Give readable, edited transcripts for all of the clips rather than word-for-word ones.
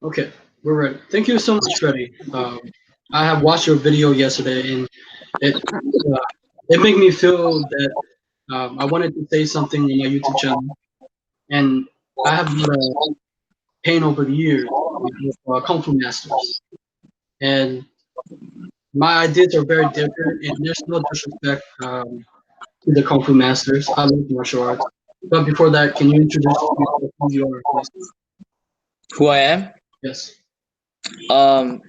Okay, we're ready. Thank you so much, Freddie. I have watched your video yesterday, and it it made me feel that I wanted to say something on my YouTube channel, and I have had a pain over the years with Kung Fu masters, and my ideas are very different, and there's no disrespect to the Kung Fu masters. I love martial arts. But before that, can you introduce yourself, who you are, please? Who I am? Yes. Um,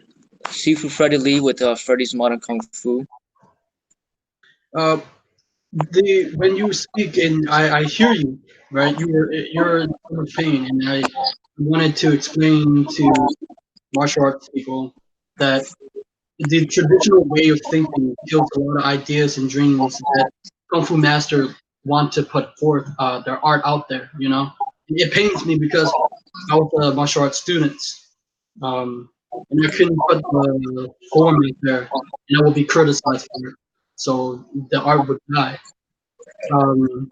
Sifu Freddie Lee with Freddie's Modern Kung Fu. Uh, the when you speak and I hear you, right? You're in so much pain, and I wanted to explain to martial arts people that the traditional way of thinking kills a lot of ideas and dreams that kung fu masters want to put forth their art out there. You know, it pains me because I was a martial arts student, um, and I couldn't put the form out there, and I will be criticized for it. So the art would die. Um,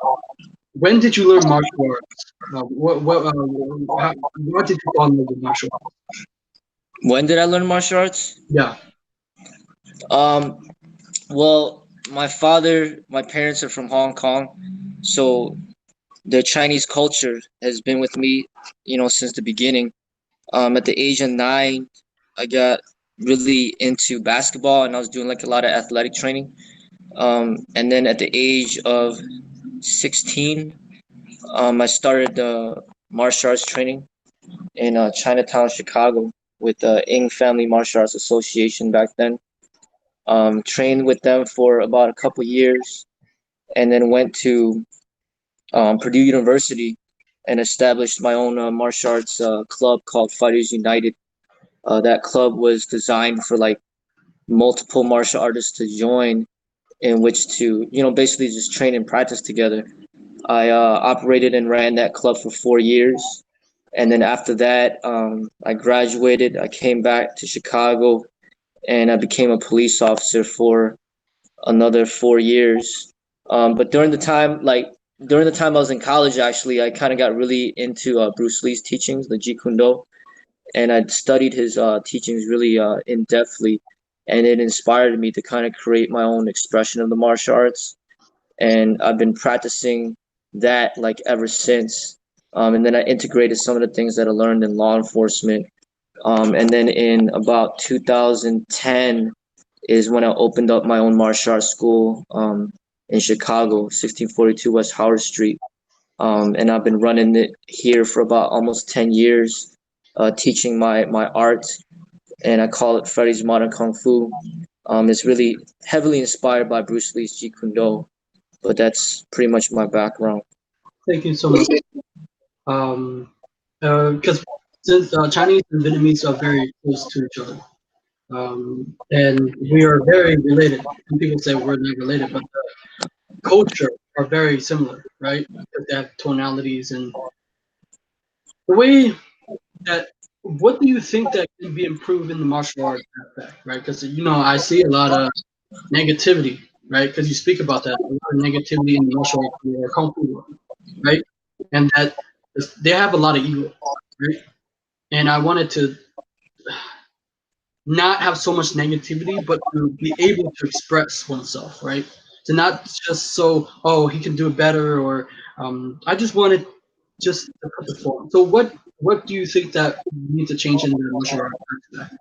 when did you learn martial arts? Why did you fall in love with martial arts? When did I learn martial arts? Yeah. Um, well, my parents are from Hong Kong, so the Chinese culture has been with me, since the beginning. At the age of 9, I got really into basketball, and I was doing like a lot of athletic training. And then at the age of 16, I started martial arts training in Chinatown, Chicago, with the Ing Family Martial Arts Association back then. Trained with them for about a couple years, and then went to Purdue University and established my own martial arts club called Fighters United. That club was designed for like multiple martial artists to join, in which to basically just train and practice together. I operated and ran that club for 4 years, and then after that, I graduated. I came back to Chicago, and I became a police officer for another 4 years. But during the time I was in college, actually, I kind of got really into Bruce Lee's teachings, the Jeet Kune Do, and I studied his teachings really in depthly, and it inspired me to kind of create my own expression of the martial arts. And I've been practicing that like ever since. And then I integrated some of the things that I learned in law enforcement. And then in about 2010 is when I opened up my own martial arts school in Chicago, 1642 West Howard Street. And I've been running it here for about almost 10 years, teaching my art, and I call it Freddie's Modern Kung Fu. It's really heavily inspired by Bruce Lee's Jeet Kune Do, but that's pretty much my background. Thank you so much. Because since Chinese and Vietnamese are very close to each other, and we are very related. Some people say we're not related, but the culture are very similar, right? Because they have tonalities and the way that. What do you think that can be improved in the martial arts aspect, right? Because I see a lot of negativity, right? Because you speak about that, a lot of negativity in the martial arts or kung fu world, right? And that they have a lot of ego, right? And I wanted to not have so much negativity, but to be able to express oneself, right? To not just oh, he can do it better, or I just wanted just to put the form. So what do you think that needs to change in the martial arts aspect?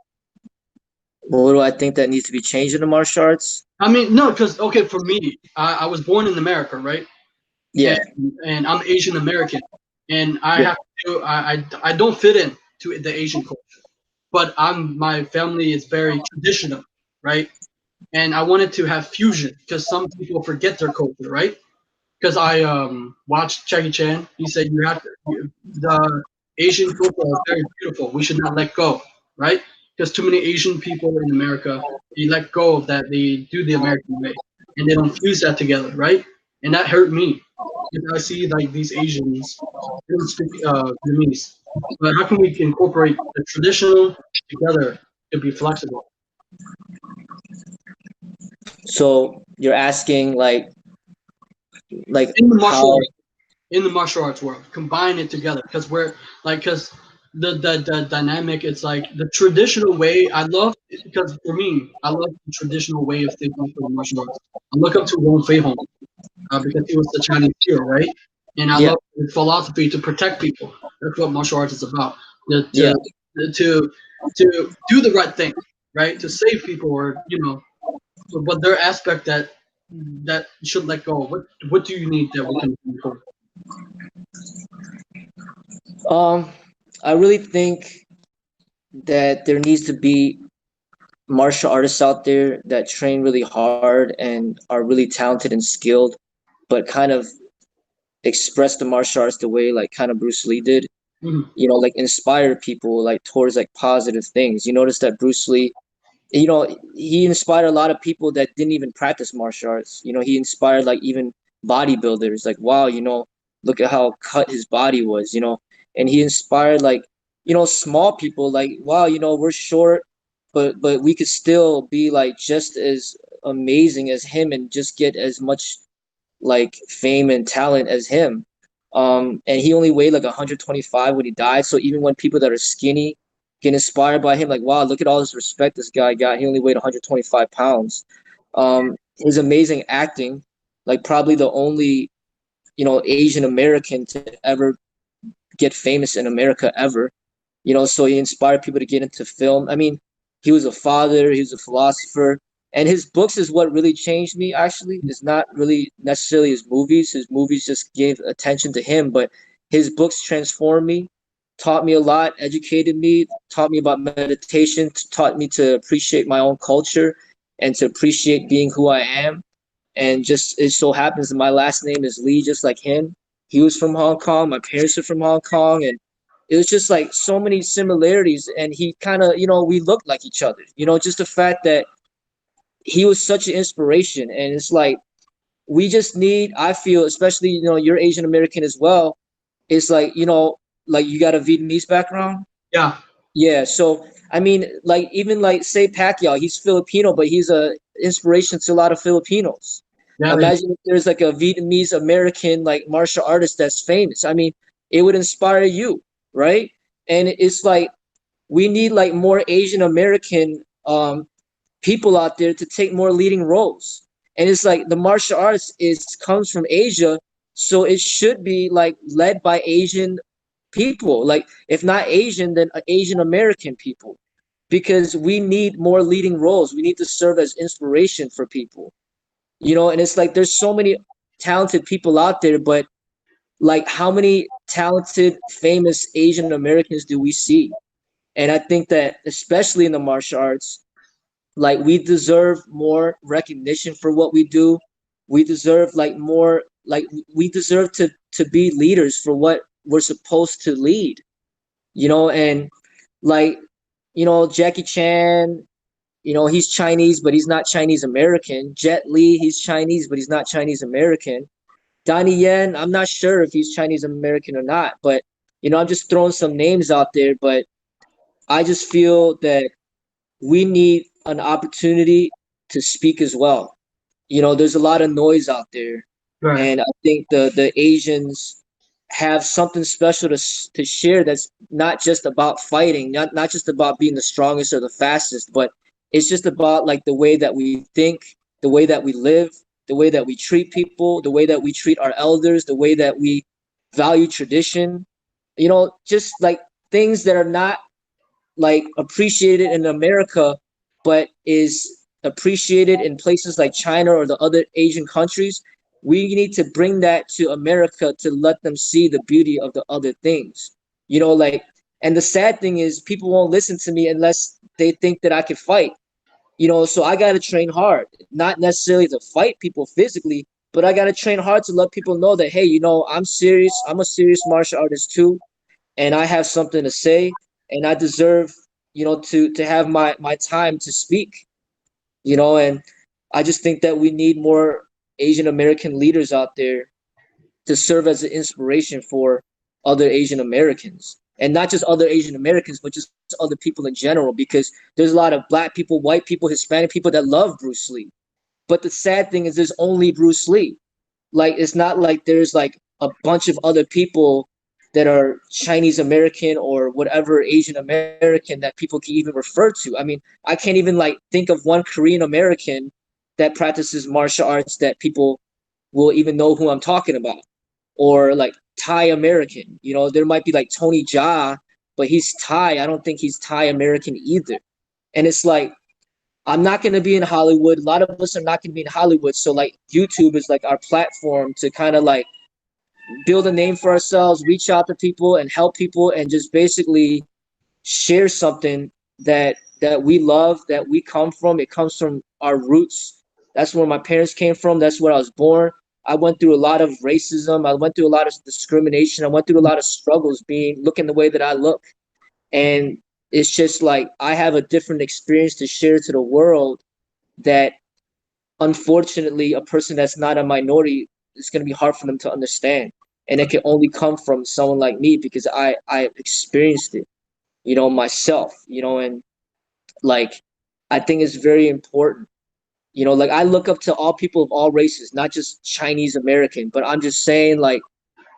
What do I think that needs to be changed in the martial arts? I mean, no, because okay, for me, I was born in America, right? and Yeah, and I'm Asian American, and I yeah. have to I don't fit in to the Asian culture, but my family is very traditional, right? And I wanted to have fusion because some people forget their culture, right? Because I watched Jackie Chan. He said the Asian culture are very beautiful. We should not let go, right? Because too many Asian people in America, they let go of that. They do the American way, and they don't fuse that together, right? And that hurt me because I see like these Asians, they don't speak Vietnamese. But how can we incorporate the traditional together to be flexible? So you're asking like In the martial how? arts, in the martial arts world, combine it together because we're like because the dynamic. It's like the traditional way. I love because for me, I love the traditional way of thinking for the martial arts. I look up to Wong Fei Hong because he was the Chinese hero, right? And I Yeah, love the philosophy to protect people. That's what martial arts is about. The, yeah. to to do the right thing, right? To save people, or but their aspect that should let go. What do you need that we can do for? Um, I really think that there needs to be martial artists out there that train really hard and are really talented and skilled, but kind of express the martial arts the way like kind of Bruce Lee did. Mhm. You know, like inspire people like towards like positive things. You notice that Bruce Lee, you know, he inspired a lot of people that didn't even practice martial arts. You know, he inspired like even bodybuilders, like, wow, you know, look at how cut his body was, you know, and he inspired like, you know, small people, like, wow, you know, we're short, but we could still be like just as amazing as him and just get as much like fame and talent as him. And he only weighed like 125 when he died. So even when people that are skinny get inspired by him, like, wow, look at all this respect this guy got. He only weighed 125 pounds. His amazing acting, like probably the only, you know, Asian American to ever get famous in America ever. You know, so he inspired people to get into film. I mean, he was a father, he was a philosopher, and his books is what really changed me. Actually, it's not really necessarily his movies. His movies just gave attention to him, but his books transformed me, taught me a lot, educated me, taught me about meditation, taught me to appreciate my own culture and to appreciate being who I am. And just it so happens that my last name is Lee, just like him. He was from Hong Kong. My parents are from Hong Kong, and it was just like so many similarities. And he kind of, you know, we looked like each other. You know, just the fact that he was such an inspiration, and it's like we just need. I feel, especially you know, you're Asian American as well. It's like you know, like you got a Vietnamese background. Yeah, Yeah, so I mean, like even like say Pacquiao, he's Filipino, but he's a inspiration to a lot of Filipinos. yeah, they, Imagine if there's like a Vietnamese American like martial artist that's famous. I mean, it would inspire you, right? And it's like we need like more Asian American people out there to take more leading roles. And it's like the martial arts is comes from Asia, so it should be like led by Asian people. Like if not Asian, then Asian American people, because we need more leading roles. We need to serve as inspiration for people. You know, and it's like there's so many talented people out there, but like how many talented, famous Asian Americans do we see? And I think that especially in the martial arts, like we deserve more recognition for what we do. We deserve like more like we deserve to be leaders for what we're supposed to lead, you know, and like you know Jackie Chan, you know, he's Chinese but he's not Chinese American. Jet Li, he's Chinese but he's not Chinese American. Donnie Yen, I'm not sure if he's Chinese American or not, but you know, I'm just throwing some names out there, but I just feel that we need an opportunity to speak as well. You know, there's a lot of noise out there, right. and I think the Asians have something special to share that's not just about fighting, not just about being the strongest or the fastest, but it's just about like the way that we think, the way that we live, the way that we treat people, the way that we treat our elders, the way that we value tradition. You know, just like things that are not like appreciated in America, but is appreciated in places like China or the other Asian countries. We need to bring that to America to let them see the beauty of the other things. You know, like, and the sad thing is people won't listen to me unless they think that I can fight. You know, so I got to train hard, not necessarily to fight people physically, but I got to train hard to let people know that, hey, you know, I'm serious. I'm a serious martial artist too, and I have something to say, and I deserve, you know, to have my time to speak, you know, and I just think that we need more Asian American leaders out there to serve as an inspiration for other Asian Americans. And not just other Asian Americans, but just other people in general, because there's a lot of black people, white people, Hispanic people that love Bruce Lee. But the sad thing is there's only Bruce Lee. Like it's not like there's like a bunch of other people that are Chinese American or whatever Asian American that people can even refer to. I mean, I can't even like think of one Korean American that practices martial arts that people will even know who I'm talking about. Or like Thai American. You know, there might be like Tony Jaa, but he's Thai. I don't think he's Thai American either. And it's like I'm not going to be in Hollywood. A lot of us are not going to be in Hollywood. So like YouTube is like our platform to kind of like build a name for ourselves, reach out to people and help people and just basically share something that we love, that we come from. It comes from our roots. That's where my parents came from. That's where I was born. I went through a lot of racism. I went through a lot of discrimination. I went through a lot of struggles being looking the way that I look. And it's just like I have a different experience to share to the world that unfortunately a person that's not a minority, it's going to be hard for them to understand. And it can only come from someone like me because I experienced it, you know, myself, you know. And like I think it's very important, you know, like I look up to all people of all races, not just Chinese American, but I'm just saying, like,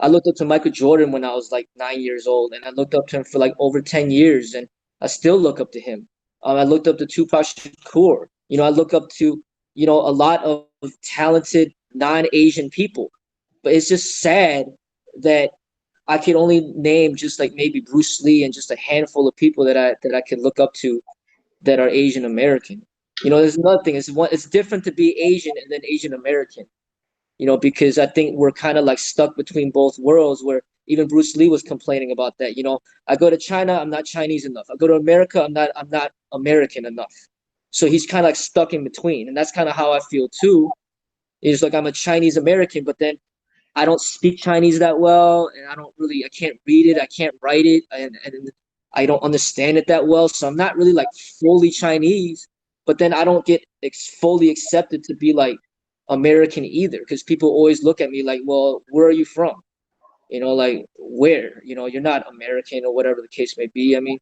I looked up to Michael Jordan when I was like 9 years old, and I looked up to him for like over 10 years, and I still look up to him. I looked up to Tupac Shakur. You know, I look up to, you know, a lot of talented non-Asian people. But it's just sad that I can only name just like maybe Bruce Lee and just a handful of people that I can look up to that are Asian American. You know, there's another thing. It's different to be Asian and then Asian American, you know, because I think we're kind of like stuck between both worlds where even Bruce Lee was complaining about that. You know, I go to China, I'm not Chinese enough. I go to America, I'm not American enough. So he's kind of like stuck in between. And that's kind of how I feel too. Is like I'm a Chinese American, but then I don't speak Chinese that well, and I can't read it, I can't write it, and I don't understand it that well. So I'm not really like fully Chinese, but then I don't get fully accepted to be like American either, because people always look at me like, well, where are you from? You know, like where? You know, you're not American or whatever the case may be. I mean,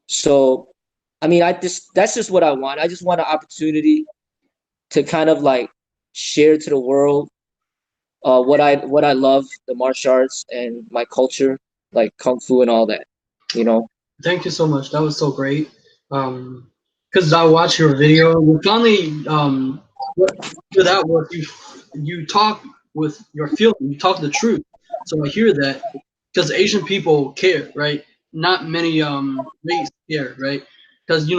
so I mean, I just that's just what I want. I just want an opportunity to kind of like share to the world what I love, the martial arts and my culture, like kung fu and all that. You know. Thank you so much. That was so great. Because I watched your video. You finally, what stood out was you talk with your feeling. You talk the truth. So I hear that because Asian people care, right? Not many race care, right? Because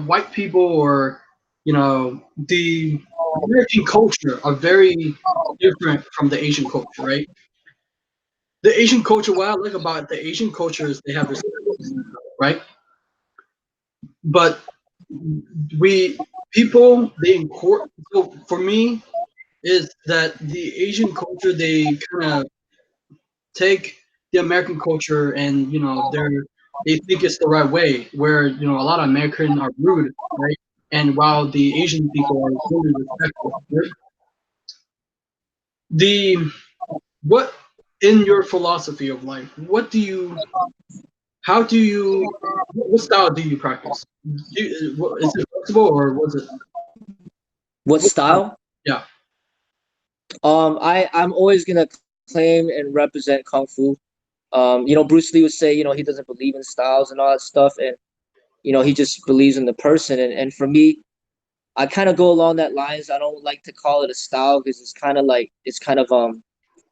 white people or the American culture are very different from the Asian culture, right? The Asian culture, what I like about the Asian culture is they have respect, right? But we people they import. So for me, is that the Asian culture they kind of take the American culture and they think it's the right way. Where a lot of Americans are rude, right? And while the Asian people are really respectful. Right? The what in your philosophy of life? How do you? What style do you practice? Is it flexible or was it? What What style? style? Yeah. I'm always gonna claim and represent kung fu. You know, Bruce Lee would say, you know, he doesn't believe in styles and all that stuff, and you know, he just believes in the person. And for me, I kind of go along that lines. I don't like to call it a style because it's kind of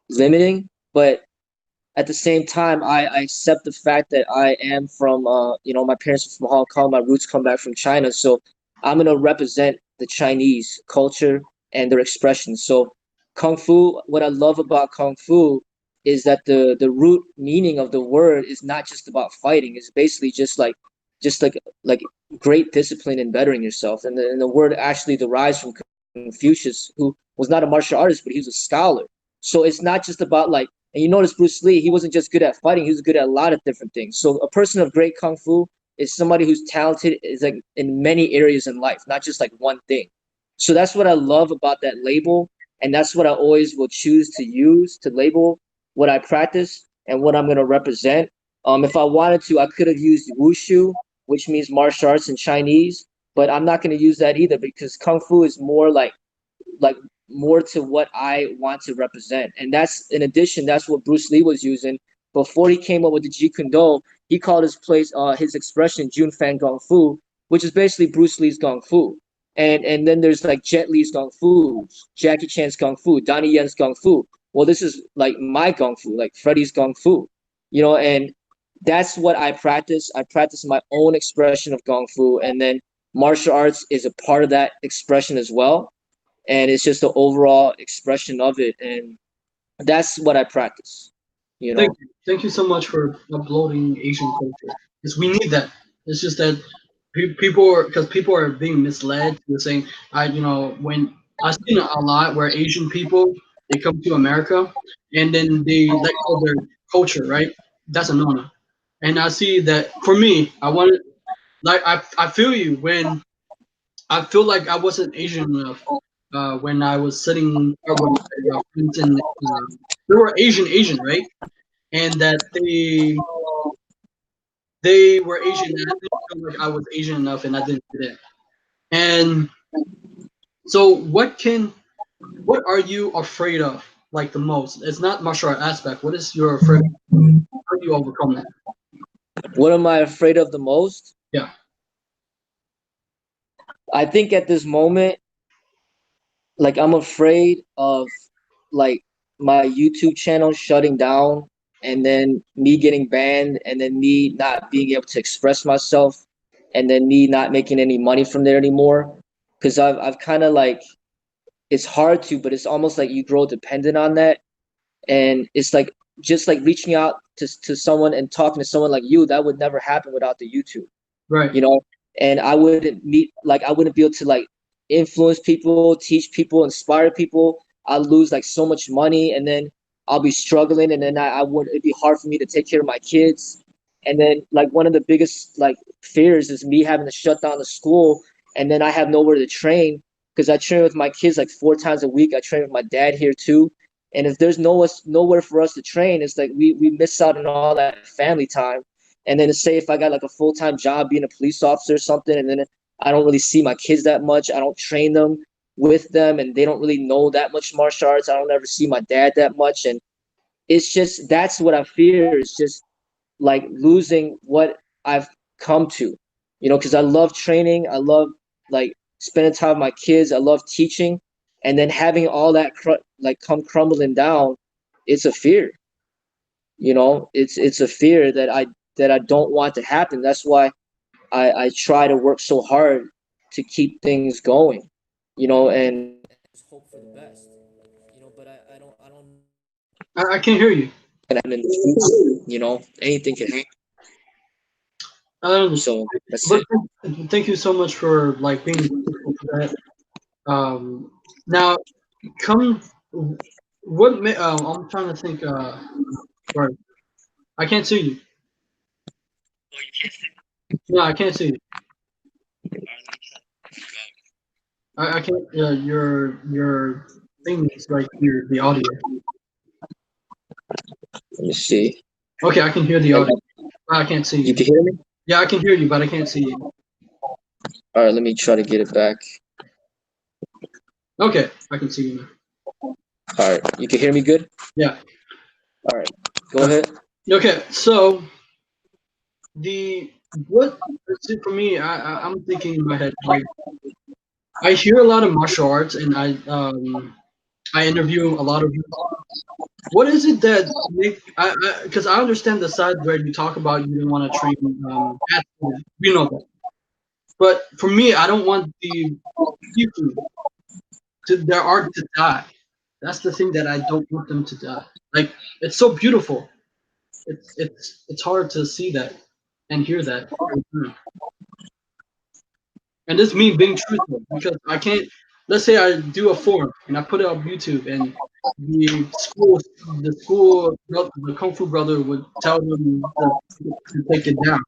limiting, but at the same time, I accept the fact that I am from, you know, my parents are from Hong Kong, my roots come back from China, so I'm gonna represent the Chinese culture and their expressions. So, Kung Fu, what I love about Kung Fu is that the root meaning of the word is not just about fighting. It's basically just like great discipline and bettering yourself. And the word actually derives from Confucius, who was not a martial artist, but he was a scholar. So it's not just about like, and you notice Bruce Lee, he wasn't just good at fighting, he was good at a lot of different things. So a person of great kung fu is somebody who's talented is like in many areas in life, not just like one thing. So that's what I love about that label, and that's what I always will choose to use to label what I practice and what I'm going to represent. If I wanted to, I could have used wushu, which means martial arts in Chinese, but I'm not going to use that either because kung fu is more like more to what I want to represent. And that's in addition, that's what Bruce Lee was using before he came up with the Jeet Kune Do. He called his expression Jun Fan Kung Fu, which is basically Bruce Lee's Kung Fu. And then there's like Jet Li's Kung Fu, Jackie Chan's Kung Fu, Donnie Yen's Kung Fu. Well, this is like my Kung Fu, like Freddie's Kung Fu, and that's what I practice. I practice my own expression of Kung Fu, and then martial arts is a part of that expression as well, and it's just the overall expression of it, and that's what I practice. You know. Thank you so much for uploading Asian culture because we need that. It's just that people are being misled. They're saying when I've seen a lot where Asian people they come to America and then they let go of their culture, right? That's a no-no. And I see that for me, I wanted like I feel you when I feel like I wasn't Asian enough when I was sitting with my friends and they were Asian, right? And that they were Asian and I didn't feel like I was Asian enough and I didn't fit in. And so what are you afraid of like the most? It's not martial art aspect. What is your afraid of? How do you overcome that? What am I afraid of the most? Yeah. I think at this moment, like I'm afraid of like my YouTube channel shutting down and then me getting banned and then me not being able to express myself and then me not making any money from there anymore. Cause I've kind of like it's hard to, but it's almost like you grow dependent on that. And it's like just like reaching out to someone and talking to someone like you, that would never happen without the YouTube. Right. And I wouldn't be able to like influence people, teach people, inspire people. I'll lose like so much money and then I'll be struggling and then I would it'd be hard for me to take care of my kids. And then like one of the biggest like fears is me having to shut down the school and then I have nowhere to train because I train with my kids like 4 times a week. I train with my dad here too. And if there's nowhere for us to train, it's like we miss out on all that family time. And then to say if I got like a full-time job being a police officer or something, and then I don't really see my kids that much. I don't train them with them, and they don't really know that much martial arts. I don't ever see my dad that much, and it's just that's what I fear is just like losing what I've come to, because I love training. I love like spending time with my kids. I love teaching, and then having all that like come crumbling down. It's a fear, it's a fear that I don't want to happen. That's why I try to work so hard to keep things going, and just hope for the best, but I don't know I can't hear you. what can happen in the future, anything can happen. So that's But it. thank you so much for like being grateful for that. Now come I'm trying to think sorry. I can't see you. No, I can't see you. I can't your thing is right here, the audio. Let me see. Okay, I can hear the audio. I can't see You you. can hear me? Yeah, I can hear you, but I can't see you. All right, let me try to get it back. Okay, I can see you now. All right, you can hear me good? Yeah. All right, go ahead. Okay, so what see, for me, I'm thinking in my head like I hear a lot of martial arts and I interview a lot of people. What is it that make I because I understand the side where you talk about you don't want to train athletes, we know that. But for me, I don't want the people to their art to die. That's the thing that I don't want them to die. Like it's so beautiful. It's hard to see that and hear that. And this is me being truthful because I can't. Let's say I do a form and I put it on YouTube, and the school, the Kung Fu brother would tell them to take it down.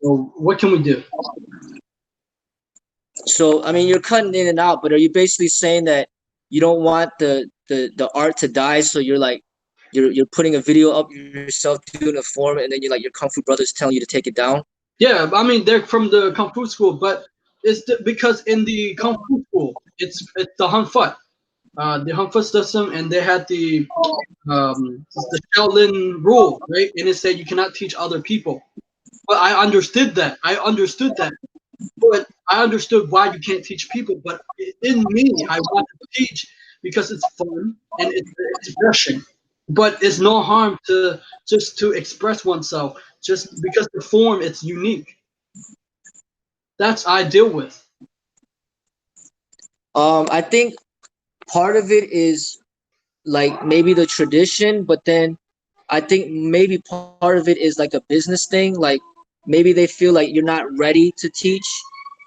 So what can we do? So, I mean, you're cutting in and out, but are you basically saying that you don't want the art to die? So you're like, you're putting a video up yourself doing a form, and then you're like, your Kung Fu brother's telling you to take it down? Yeah, I mean they're from the Kung Fu school, but because in the Kung Fu school, it's the Hun Fut. the Hung Fu system, and they had the Shaolin rule, right? And it said you cannot teach other people. But I understood that. I understood that. But I understood why you can't teach people. But in me, I want to teach because it's fun and it's expression. But it's no harm to just to express oneself. Just because the form it's unique. That's I deal with. I think part of it is like maybe the tradition, but then I think maybe part of it is like a business thing. Like maybe they feel like you're not ready to teach,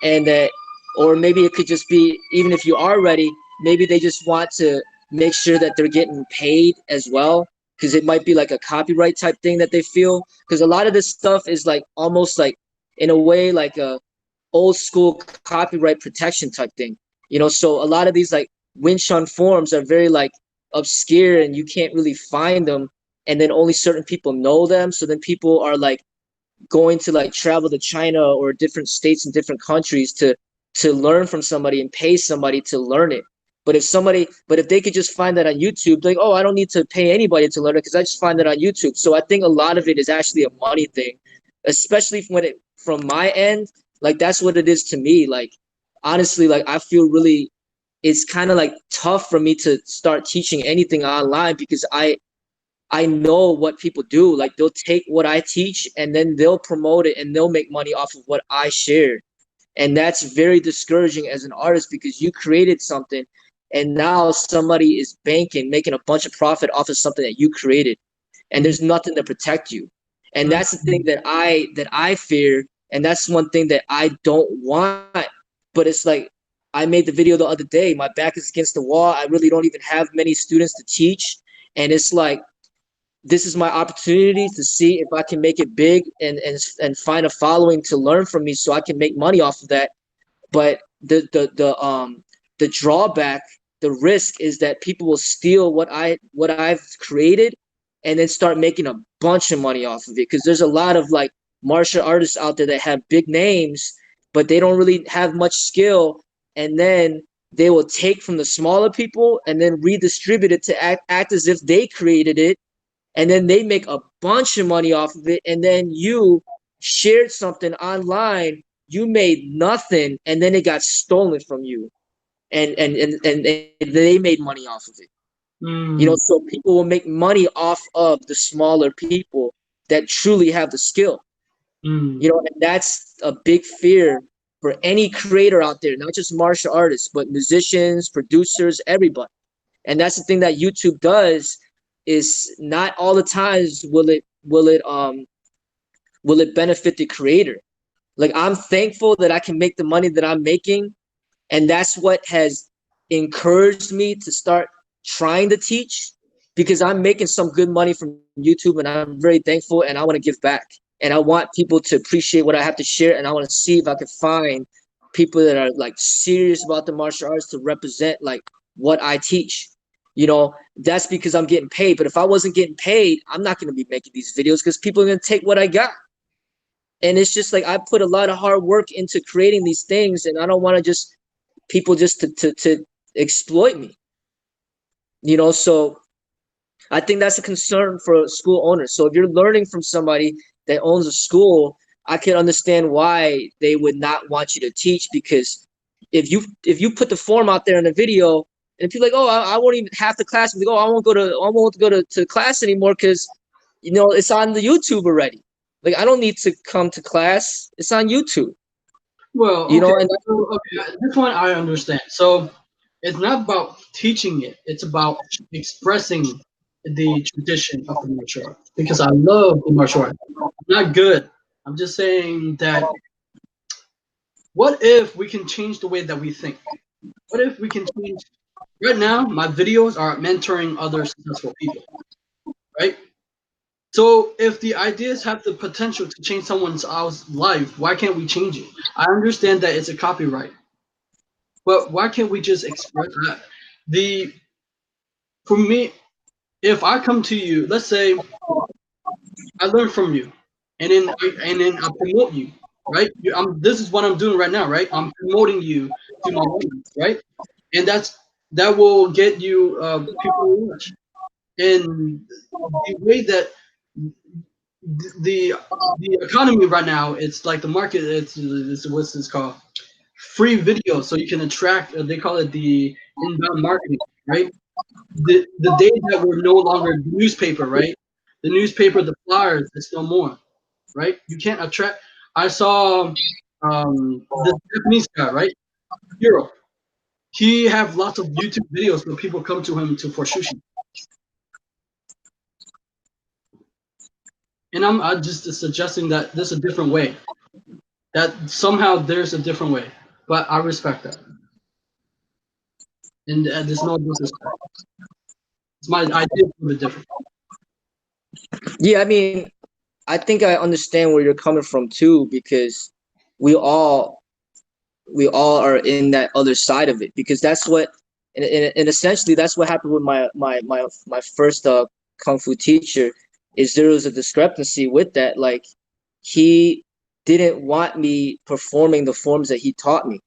and that, or maybe it could just be even if you are ready, maybe they just want to make sure that they're getting paid as well, because it might be like a copyright type thing that they feel. Because a lot of this stuff is like almost like in a way like a old school copyright protection type thing. So a lot of these like Wing Chun forms are very like obscure and you can't really find them, and then only certain people know them, so then people are like going to like travel to China or different states and different countries to learn from somebody and pay somebody to learn it. But if they could just find that on YouTube, like, oh, I don't need to pay anybody to learn it because I just find it on YouTube. So I think a lot of it is actually a money thing, especially from my end. Like that's what it is to me. Like honestly, like I feel really it's kind of like tough for me to start teaching anything online because I know what people do. Like they'll take what I teach and then they'll promote it and they'll make money off of what I share. And that's very discouraging as an artist because you created something and now somebody is banking, making a bunch of profit off of something that you created, and there's nothing to protect you. And that's the thing that I fear, and that's one thing that I don't want. But it's like I made the video the other day. My back is against the wall. I really don't even have many students to teach, and it's like this is my opportunity to see if I can make it big and find a following to learn from me so I can make money off of that. But the drawback, the risk is that people will steal what I've created and then start making a bunch of money off of it. Because there's a lot of like martial artists out there that have big names, but they don't really have much skill. And then they will take from the smaller people and then redistribute it to act as if they created it, and then they make a bunch of money off of it, and then you shared something online, you made nothing, and then it got stolen from you, and they made money off of it. Mm, So people will make money off of the smaller people that truly have the skill. mm, And that's a big fear for any creator out there, not just martial artists, but musicians, producers, everybody. And that's the thing that YouTube does, is not all the times will it benefit the creator. Like I'm thankful that I can make the money that I'm making, and that's what has encouraged me to start trying to teach, because I'm making some good money from YouTube and I'm very thankful and I want to give back. And I want people to appreciate what I have to share, and I want to see if I can find people that are like serious about the martial arts to represent like what I teach. That's because I'm getting paid. But if I wasn't getting paid, I'm not going to be making these videos because people are going to take what I got. And it's just like I put a lot of hard work into creating these things, and I don't want to just people just to exploit me. So I think that's a concern for school owners. So if you're learning from somebody that owns a school, I can understand why they would not want you to teach, because if you put the form out there in a video and people are like, oh, I won't even have the class, like, oh, I won't go to class anymore because it's on the YouTube already. Like I don't need to come to class. It's on YouTube. well, You okay. know, and So, okay, this one I understand. So it's not about teaching it; it's about expressing the tradition of the martial art. Because I love the martial art. I'm not good. I'm just saying that. What if we can change the way that we think? What if we can change? Right now, my videos are mentoring other successful people, right? So if the ideas have the potential to change someone's else life, why can't we change it? I understand that it's a copyright, but why can't we just express that? The For me, if I come to you, let's say I learn from you, and then I promote you, right? This is what I'm doing right now, right? I'm promoting you to my audience, right? And that's that will get you people to watch. And the way that the the economy right now, it's like the market. It's what's this called? Free video, so you can attract. They call it the inbound marketing, right? The days that were no longer newspaper, right? The newspaper, the flyers, it's no more, right? You can't attract. I saw this Japanese guy, right? Hero. He have lots of YouTube videos where people come to him to for sushi, and I'm just suggesting that there's a different way. That somehow there's a different way, but I respect that, and there's no disrespect. It's my idea of the different. Yeah, I mean, I think I understand where you're coming from too, because we all we all are in that other side of it, because that's what, and essentially that's what happened with my first kung fu teacher, is there was a discrepancy with that. Like, he didn't want me performing the forms that he taught me,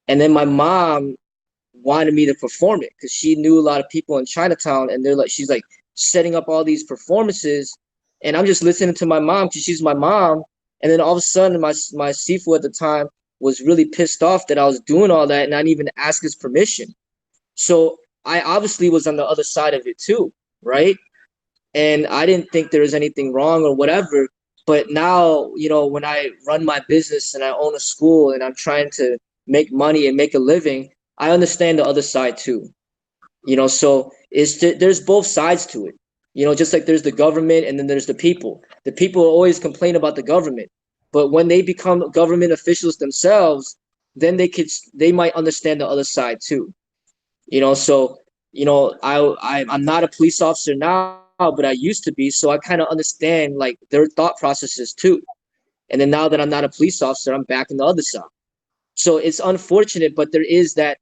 and then my mom wanted me to perform it because she knew a lot of people in Chinatown, and they're like, she's like setting up all these performances, and I'm just listening to my mom because she's my mom. And then all of a sudden, my Sifu at the time was really pissed off that I was doing all that, and I didn't even ask his permission. So I obviously was on the other side of it too, right? And I didn't think there was anything wrong or whatever. But now, when I run my business and I own a school and I'm trying to make money and make a living, I understand the other side too. So there's both sides to it. Just like there's the government and then there's the people. The people always complain about the government, but when they become government officials themselves, then they might understand the other side too. So I'm not a police officer now, but I used to be, so I kind of understand like their thought processes too. And then now that I'm not a police officer, I'm back on the other side. So it's unfortunate, but there is that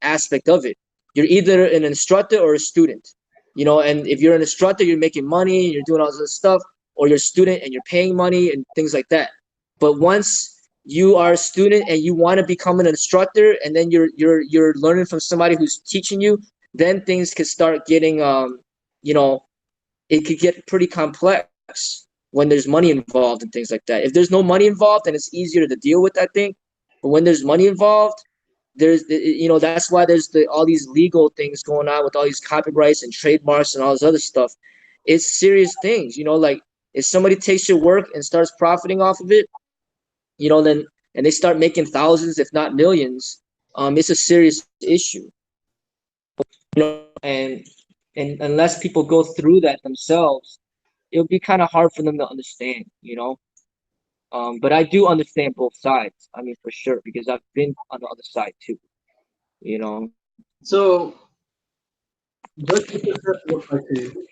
aspect of it. You're either an instructor or a student, and if you're an instructor, you're making money, you're doing all this stuff, or you're a student and you're paying money and things like that. But once you are a student and you want to become an instructor, and then you're learning from somebody who's teaching you, then things could start getting you know, it could get pretty complex when there's money involved and things like that. If there's no money involved, then it's easier to deal with, I think. But when there's money involved, that's why there's all these legal things going on with all these copyrights and trademarks and all this other stuff. It's serious things, like if somebody takes your work and starts profiting off of it, then and they start making thousands, if not millions, it's a serious issue. And unless people go through that themselves, it'll be kind of hard for them to understand. But I do understand both sides. I mean, for sure, because I've been on the other side too. So, what does success look like to you?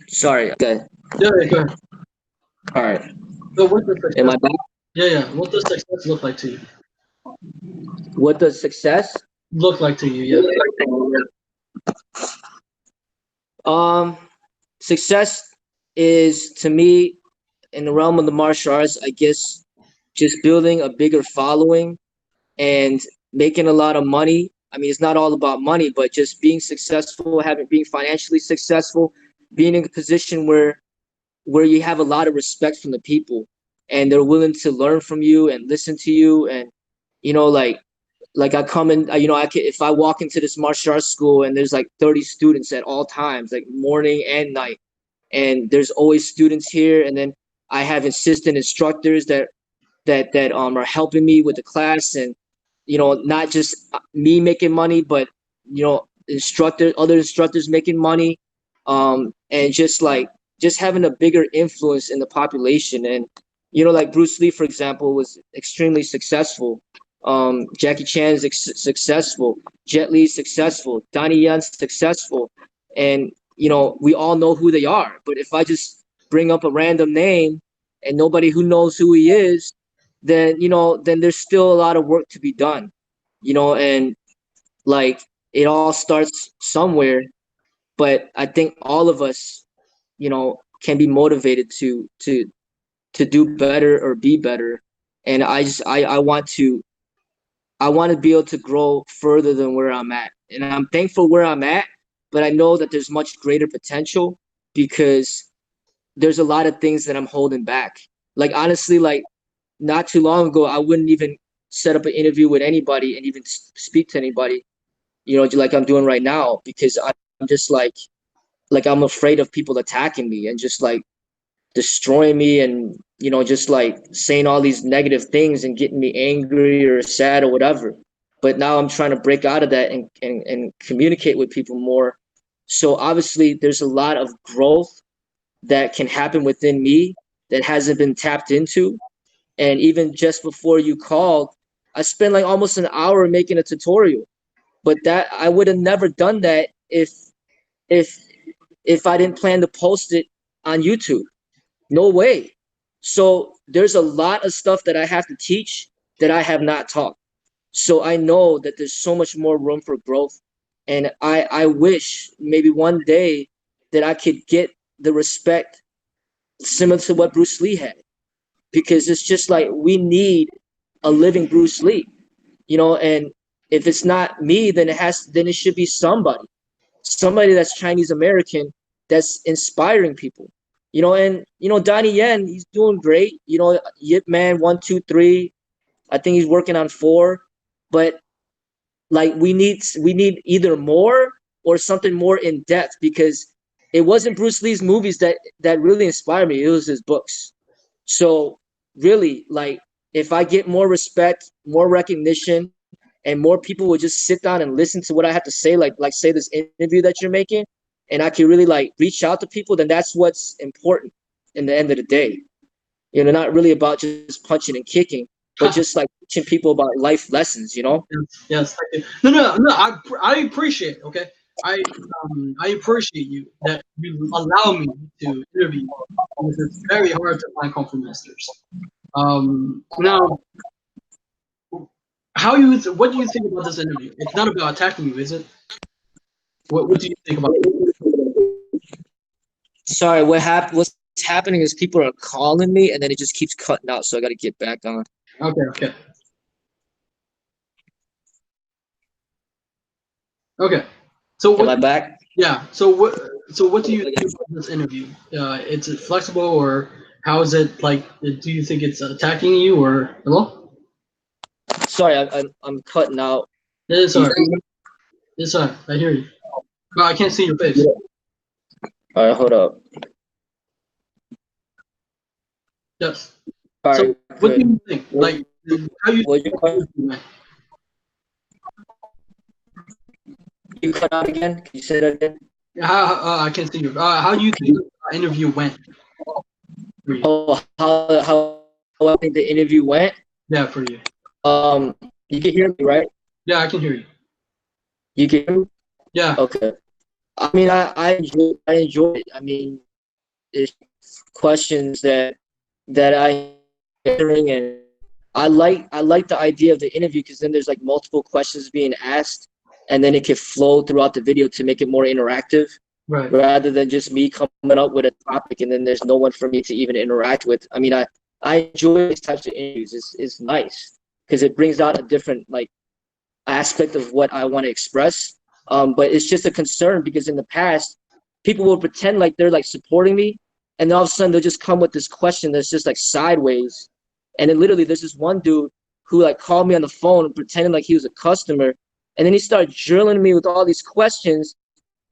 Sorry. Okay. Yeah, yeah, go ahead. All right. So, what does success? Am I back? Yeah, yeah. What does success look like to you? What does success? Look like to you? Yeah. Um, Success is, to me, in the realm of the martial arts, I guess, just building a bigger following and making a lot of money. I mean, it's not all about money, but just being successful, being financially successful, being in a position where you have a lot of respect from the people, and they're willing to learn from you and listen to you. And like I come in, if I walk into this martial arts school and there's like 30 students at all times, like morning and night, and there's always students here, and then I have assistant instructors that are helping me with the class, and not just me making money, but other instructors making money, and just having a bigger influence in the population. And like Bruce Lee, for example, was extremely successful. Jackie Chan is successful. Jet Li is successful. Donnie Yen's successful. And we all know who they are. But if I just bring up a random name and nobody who knows who he is, then there's still a lot of work to be done. And like, it all starts somewhere. But I think all of us, can be motivated to do better or be better. And I want to I want to be able to grow further than where I'm at. And I'm thankful where I'm at, but I know that there's much greater potential because there's a lot of things that I'm holding back. Like honestly, like not too long ago, I wouldn't even set up an interview with anybody and even speak to anybody, like I'm doing right now, because I'm just like I'm afraid of people attacking me and just like destroying me and just like saying all these negative things and getting me angry or sad or whatever. But now I'm trying to break out of that and communicate with people more. So obviously there's a lot of growth that can happen within me that hasn't been tapped into. And even just before you called, I spent like almost an hour making a tutorial. But that I would have never done that if if I didn't plan to post it on YouTube. No way. So there's a lot of stuff that I have to teach that I have not taught. So I know that there's so much more room for growth. And I wish maybe one day that I could get the respect similar to what Bruce Lee had. Because it's just like we need a living Bruce Lee, and if it's not me, then it should be somebody that's Chinese American that's inspiring people. And Donnie Yen, he's doing great. Yip Man 1, 2, 3. I think he's working on 4, but like we need either more or something more in depth, because it wasn't Bruce Lee's movies that really inspired me. It was his books. So really, like if I get more respect, more recognition, and more people would just sit down and listen to what I have to say, like say this interview that you're making, and I can really like reach out to people, then that's what's important in the end of the day. Not really about just punching and kicking, but just like teaching people about life lessons. Yes, thank you. No. I appreciate. Okay, I appreciate you that you allow me to interview you, because it's very hard to find Kung Fu masters. Now, what do you think about this interview? It's not about attacking you, is it? What do you think about it? Sorry, what's happening is people are calling me and then it just keeps cutting out, so I got to get back on. Okay. Okay. So Am I back? Yeah. So what do you think about this interview? Is it flexible, or how is it like? Do you think it's attacking you, or hello? Sorry, I'm cutting out. It's alright. It's alright. I hear you. No, I can't see your face. All right, hold up. Yes. All So, right, what do good. you think? Like, how you? What you cut out again? Can you say that again? I can't see you. How do you think the interview went for you? Oh, how I think the interview went? Yeah, for you. You can hear me, right? Yeah, I can hear you. You can hear me? Yeah. Okay. I mean, I enjoy it. I mean, it's questions that I answering, and I like the idea of the interview, because then there's like multiple questions being asked, and then it can flow throughout the video to make it more interactive, Right. rather than just me coming up with a topic and then there's no one for me to even interact with. I mean, I enjoy these types of interviews. It's nice because it brings out a different like aspect of what I want to express. But it's just a concern because in the past, people will pretend like they're like supporting me, and then all of a sudden they'll just come with this question that's just like sideways. And then literally, there's this one dude who like called me on the phone and pretending like he was a customer, and then he started drilling me with all these questions.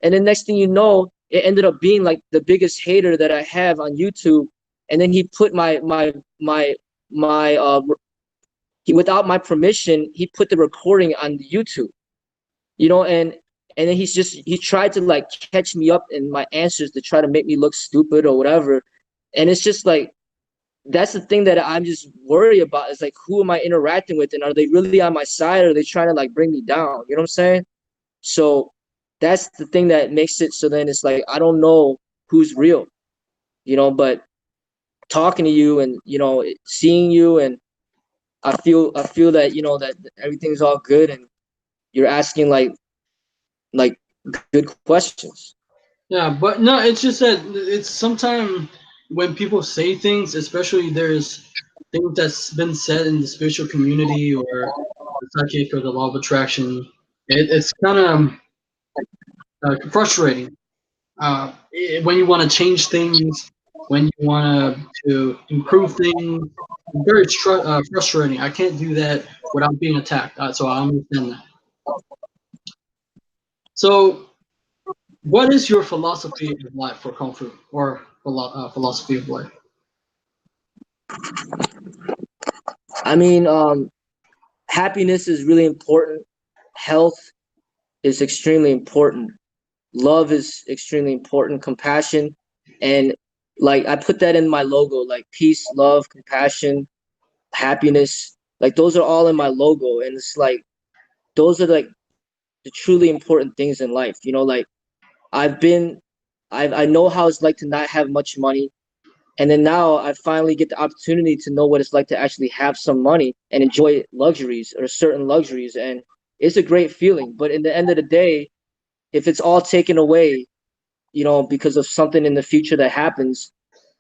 And then next thing you know, it ended up being like the biggest hater that I have on YouTube. And then he put my without my permission, he put the recording on YouTube, and then he tried to like catch me up in my answers to try to make me look stupid or whatever. And it's just like that's the thing that I'm just worried about, is like, who am I interacting with, and are they really on my side, or are they trying to like bring me down? You know what I'm saying? So that's the thing that makes it so then it's like I don't know who's real, but talking to you and seeing you, and I feel that that everything's all good, and you're asking like good questions. Yeah, but no, it's just that it's sometimes when people say things, especially there's things that's been said in the spiritual community or psychic or the law of attraction, it's kind of frustrating when you want to change things, when you want to improve things. It's very frustrating. I can't do that without being attacked. So I understand that. So, what is your philosophy of life for Kung Fu or philosophy of life? I mean, happiness is really important. Health is extremely important. Love is extremely important. Compassion, and like I put that in my logo, like peace, love, compassion, happiness. Like those are all in my logo, and it's like those are like the truly important things in life. You know, like I've been, I know how it's like to not have much money. And then now I finally get the opportunity to know what it's like to actually have some money and enjoy luxuries or certain luxuries. And it's a great feeling. But in the end of the day, if it's all taken away, because of something in the future that happens,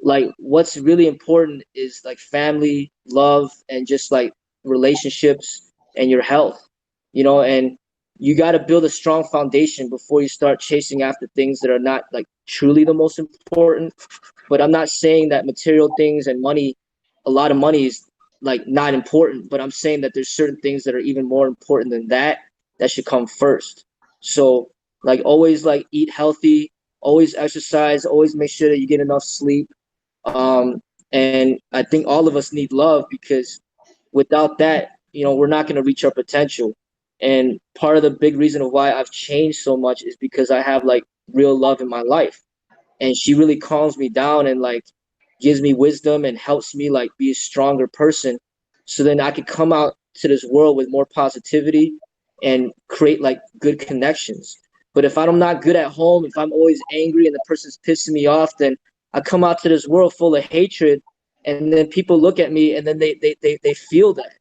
like what's really important is like family, love, and just like relationships and your health, and you got to build a strong foundation before you start chasing after things that are not like truly the most important. But I'm not saying that material things and money, a lot of money is like not important, but I'm saying that there's certain things that are even more important than that should come first. So like always like eat healthy, always exercise, always make sure that you get enough sleep. And I think all of us need love because without that, we're not going to reach our potential. And part of the big reason of why I've changed so much is because I have like real love in my life. And she really calms me down and like gives me wisdom and helps me like be a stronger person. So then I could come out to this world with more positivity and create like good connections. But if I'm not good at home, if I'm always angry and the person's pissing me off, then I come out to this world full of hatred, and then people look at me and then they feel that.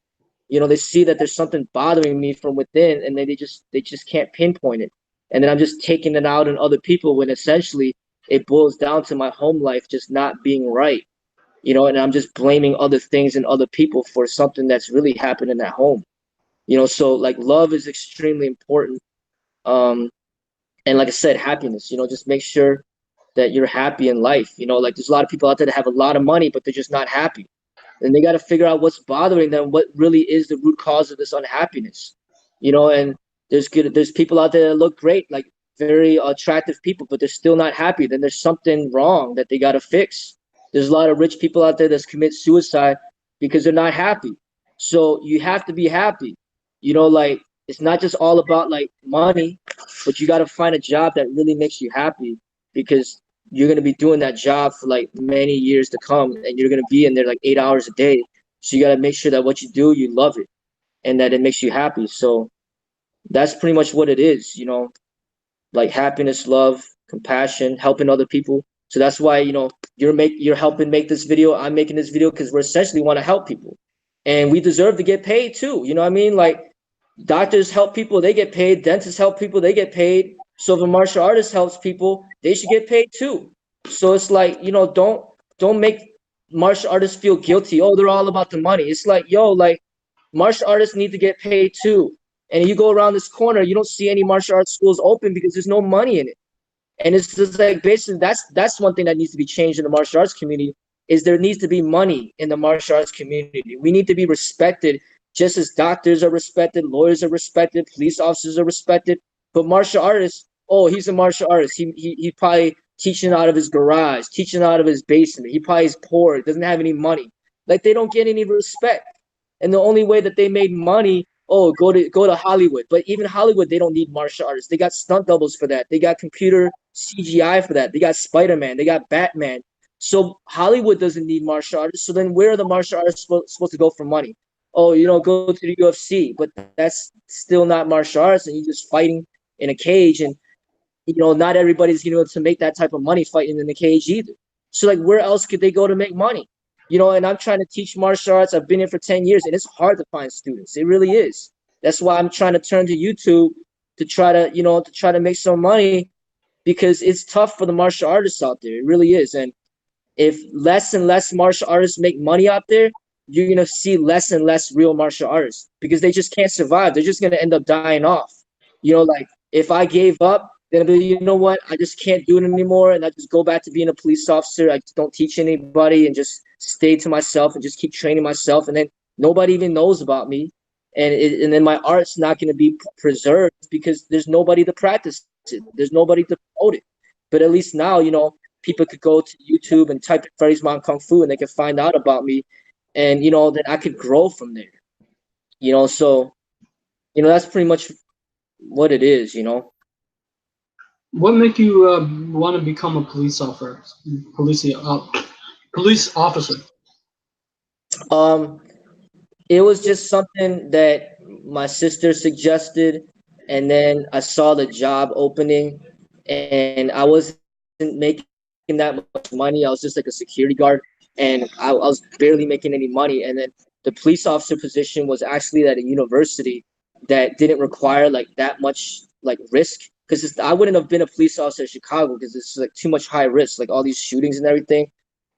They see that there's something bothering me from within, and they just can't pinpoint it. And then I'm just taking it out on other people when essentially it boils down to my home life just not being right. And I'm just blaming other things and other people for something that's really happening at home. So like love is extremely important. Um, and like I said, happiness, just make sure that you're happy in life. Like there's a lot of people out there that have a lot of money, but they're just not happy. And they got to figure out what's bothering them, what really is the root cause of this unhappiness. And there's people out there that look great, like very attractive people, but they're still not happy. Then there's something wrong that they got to fix. There's a lot of rich people out there that commit suicide because they're not happy. So you have to be happy. Like it's not just all about like money, but you got to find a job that really makes you happy because you're going to be doing that job for like many years to come, and you're going to be in there like 8 hours a day. So you got to make sure that what you do, you love it and that it makes you happy. So that's pretty much what it is, like happiness, love, compassion, helping other people. So that's why, you're helping make this video. I'm making this video because we're essentially want to help people, and we deserve to get paid too. You know what I mean? Like doctors help people, they get paid. Dentists help people, they get paid. So if a martial artist helps people, they should get paid too. So it's like, don't make martial artists feel guilty. Oh, they're all about the money. It's like, yo, like martial artists need to get paid too. And you go around this corner, you don't see any martial arts schools open because there's no money in it. And it's just like basically that's one thing that needs to be changed in the martial arts community is there needs to be money in the martial arts community. We need to be respected just as doctors are respected, lawyers are respected, police officers are respected. But martial artists, oh, he's a martial artist. He probably teaching out of his garage, teaching out of his basement. He probably is poor, doesn't have any money. Like they don't get any respect. And the only way that they made money, oh, go to Hollywood. But even Hollywood, they don't need martial artists. They got stunt doubles for that. They got computer CGI for that. They got Spider-Man. They got Batman. So Hollywood doesn't need martial artists. So then where are the martial artists supposed to go for money? Oh, go to the UFC, but that's still not martial arts, and you're just fighting in a cage, and not everybody's gonna be able to make that type of money fighting in the cage either. So like, where else could they go to make money? And I'm trying to teach martial arts. I've been here for 10 years, and it's hard to find students. It really is. That's why I'm trying to turn to YouTube to try to make some money because it's tough for the martial artists out there. It really is. And if less and less martial artists make money out there, you're gonna see less and less real martial artists because they just can't survive. They're just gonna end up dying off. Like if I gave up, then I'd be, you know what, I just can't do it anymore, and I just go back to being a police officer. I just don't teach anybody and just stay to myself and just keep training myself, and then nobody even knows about me, and then my art's not gonna be preserved because there's nobody to practice it. There's nobody to promote it. But at least now, people could go to YouTube and type in Freddie's Modern Kung Fu and they could find out about me, and then I could grow from there. So that's pretty much what it is. What make you want to become a police police officer? Um, it was just something that my sister suggested, and then I saw the job opening, and I wasn't making that much money. I was just like a security guard, and I was barely making any money. And then the police officer position was actually at a university that didn't require like that much like risk, because I wouldn't have been a police officer in Chicago because it's like too much high risk, like all these shootings and everything.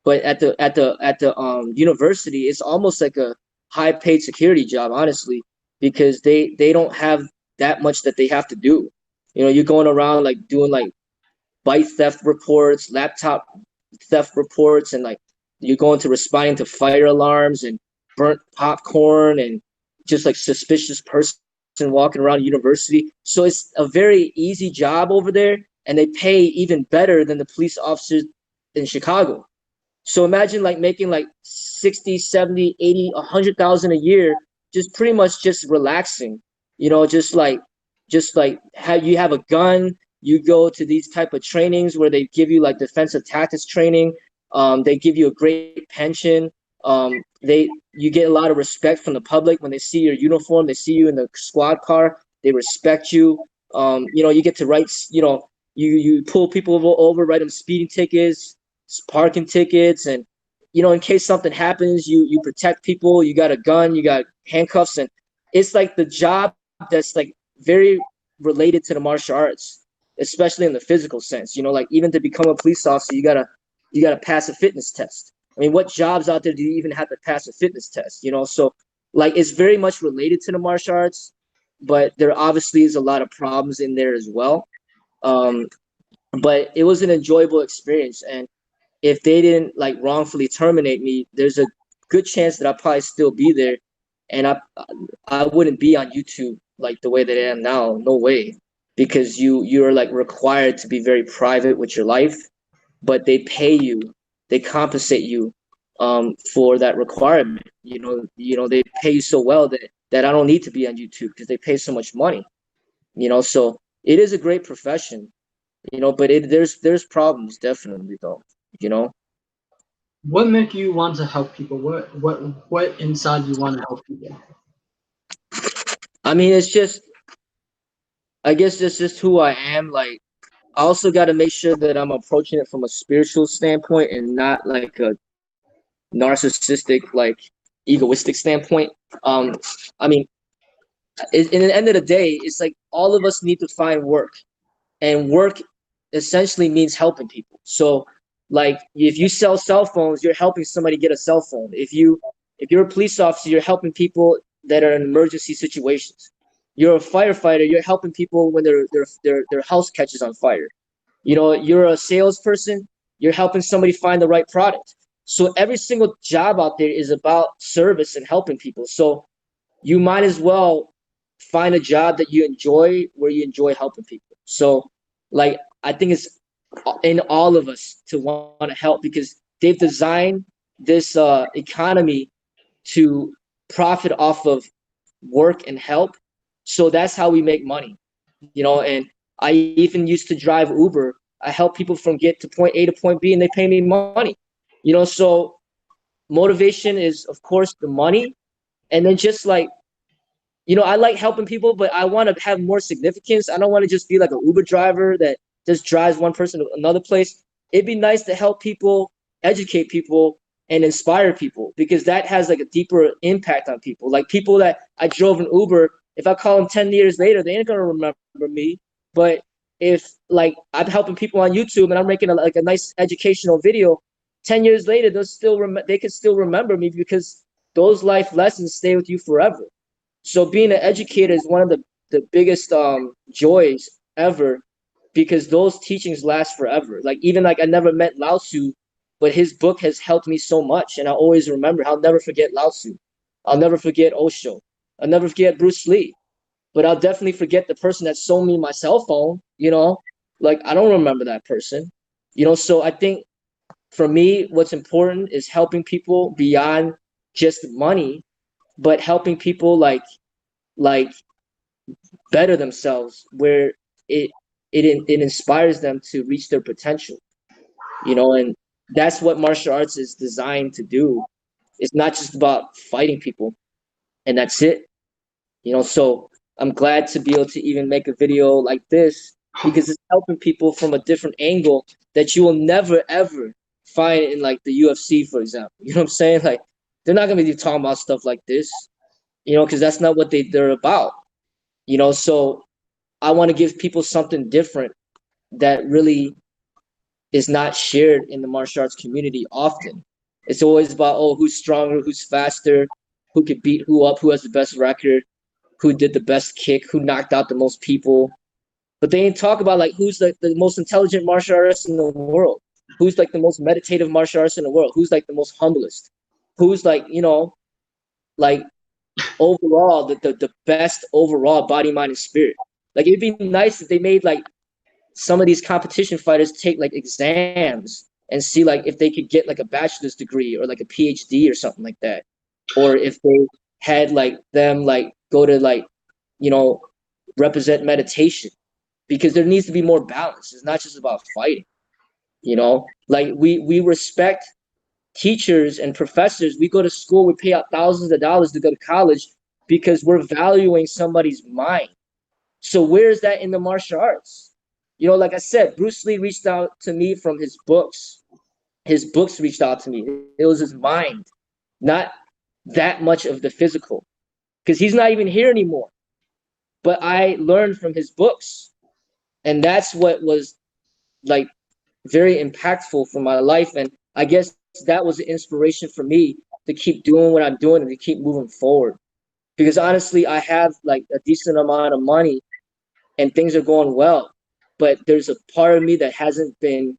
But at the university, it's almost like a high paid security job, honestly, because they don't have that much that they have to do. You're going around like doing like bike theft reports, laptop theft reports, and like you're going to responding to fire alarms and burnt popcorn and just like suspicious person walking around university. So it's a very easy job over there, and they pay even better than the police officers in Chicago. So imagine like making like 60, 70, 80, 100,000 a year, just pretty much just relaxing, just like how you have a gun, you go to these type of trainings where they give you like defensive tactics training. They give you a great pension. You get a lot of respect from the public when they see your uniform, they see you in the squad car, they respect you. You get to write, you pull people over, write them speeding tickets, parking tickets, and in case something happens, you protect people. You got a gun, you got handcuffs, and it's like the job that's like very related to the martial arts, especially in the physical sense. Like even to become a police officer, you gotta pass a fitness test. I mean, what jobs out there do you even have to pass a fitness test? So like it's very much related to the martial arts, but there obviously is a lot of problems in there as well. Um, but it was an enjoyable experience, and if they didn't like wrongfully terminate me, there's a good chance that I'll probably still be there, and I wouldn't be on YouTube like the way that I am now. No way, because you're like required to be very private with your life, but they pay you, they compensate you for that requirement. They pay you so well that I don't need to be on YouTube because they pay so much money. So it is a great profession. But there's problems definitely though. You know. What make you want to help people? What inside you want to help people? I mean, it's just, I guess that's just who I am. Like, I also got to make sure that I'm approaching it from a spiritual standpoint and not like a narcissistic, like egoistic standpoint. Um, I mean, in the end of the day, it's like all of us need to find work, and work essentially means helping people. So, like, if you sell cell phones, you're helping somebody get a cell phone. If you're a police officer, you're helping people that are in emergency situations. You're a firefighter, you're helping people when their house catches on fire. You're a salesperson, you're helping somebody find the right product. So every single job out there is about service and helping people. So you might as well find a job that you enjoy, where you enjoy helping people. So like I think it's in all of us to want to help, because they've designed this economy to profit off of work and help. So that's how we make money. And I even used to drive Uber. I help people from get to point A to point B, and they pay me money. So motivation is of course the money, and then just like, I like helping people, but I want to have more significance. I don't want to just be like an Uber driver that just drives one person to another place. It'd be nice to help people, educate people, and inspire people, because that has like a deeper impact on people. Like people that I drove an Uber, if I call them 10 years later, they ain't gonna remember me. But if like I'm helping people on YouTube and I'm making like a nice educational video, 10 years later they could still remember me, because those life lessons stay with you forever. So being an educator is one of the biggest joys ever, because those teachings last forever. Like even like I never met Lao Tzu, but his book has helped me so much, and I always remember. I'll never forget Lao Tzu. I'll never forget Osho. I'll never forget Bruce Lee. But I'll definitely forget the person that sold me my cell phone. Like I don't remember that person. So I think for me, what's important is helping people beyond just money, but helping people like better themselves, where it it inspires them to reach their potential. And that's what martial arts is designed to do. It's not just about fighting people, and that's it. So I'm glad to be able to even make a video like this, because it's helping people from a different angle that you will never ever find in like the UFC, for example. You know what I'm saying? Like they're not gonna be talking about stuff like this, because that's not what they're about. So I want to give people something different that really is not shared in the martial arts community often. It's always about, oh, who's stronger, who's faster, who could beat who up, who has the best record, who did the best kick, who knocked out the most people. But they didn't talk about like who's like the most intelligent martial artist in the world, who's like the most meditative martial artist in the world, who's like the most humblest, who's like overall the best overall body, mind, and spirit. Like it'd be nice if they made like some of these competition fighters take like exams and see like if they could get like a bachelor's degree or like a PhD or something like that. Or if they had like them like go to like, you know, represent meditation, because there needs to be more balance. It's not just about fighting. Like we respect teachers and professors. We go to school, we pay out thousands of dollars to go to college because we're valuing somebody's mind. So where's that in the martial arts? Like I said, Bruce Lee reached out to me from his books. His books reached out to me. It was his mind, not that much of the physical, because he's not even here anymore. But I learned from his books, and that's what was like very impactful for my life. And I guess that was the inspiration for me to keep doing what I'm doing and to keep moving forward. Because honestly, I have like a decent amount of money and things are going well, but there's a part of me that hasn't been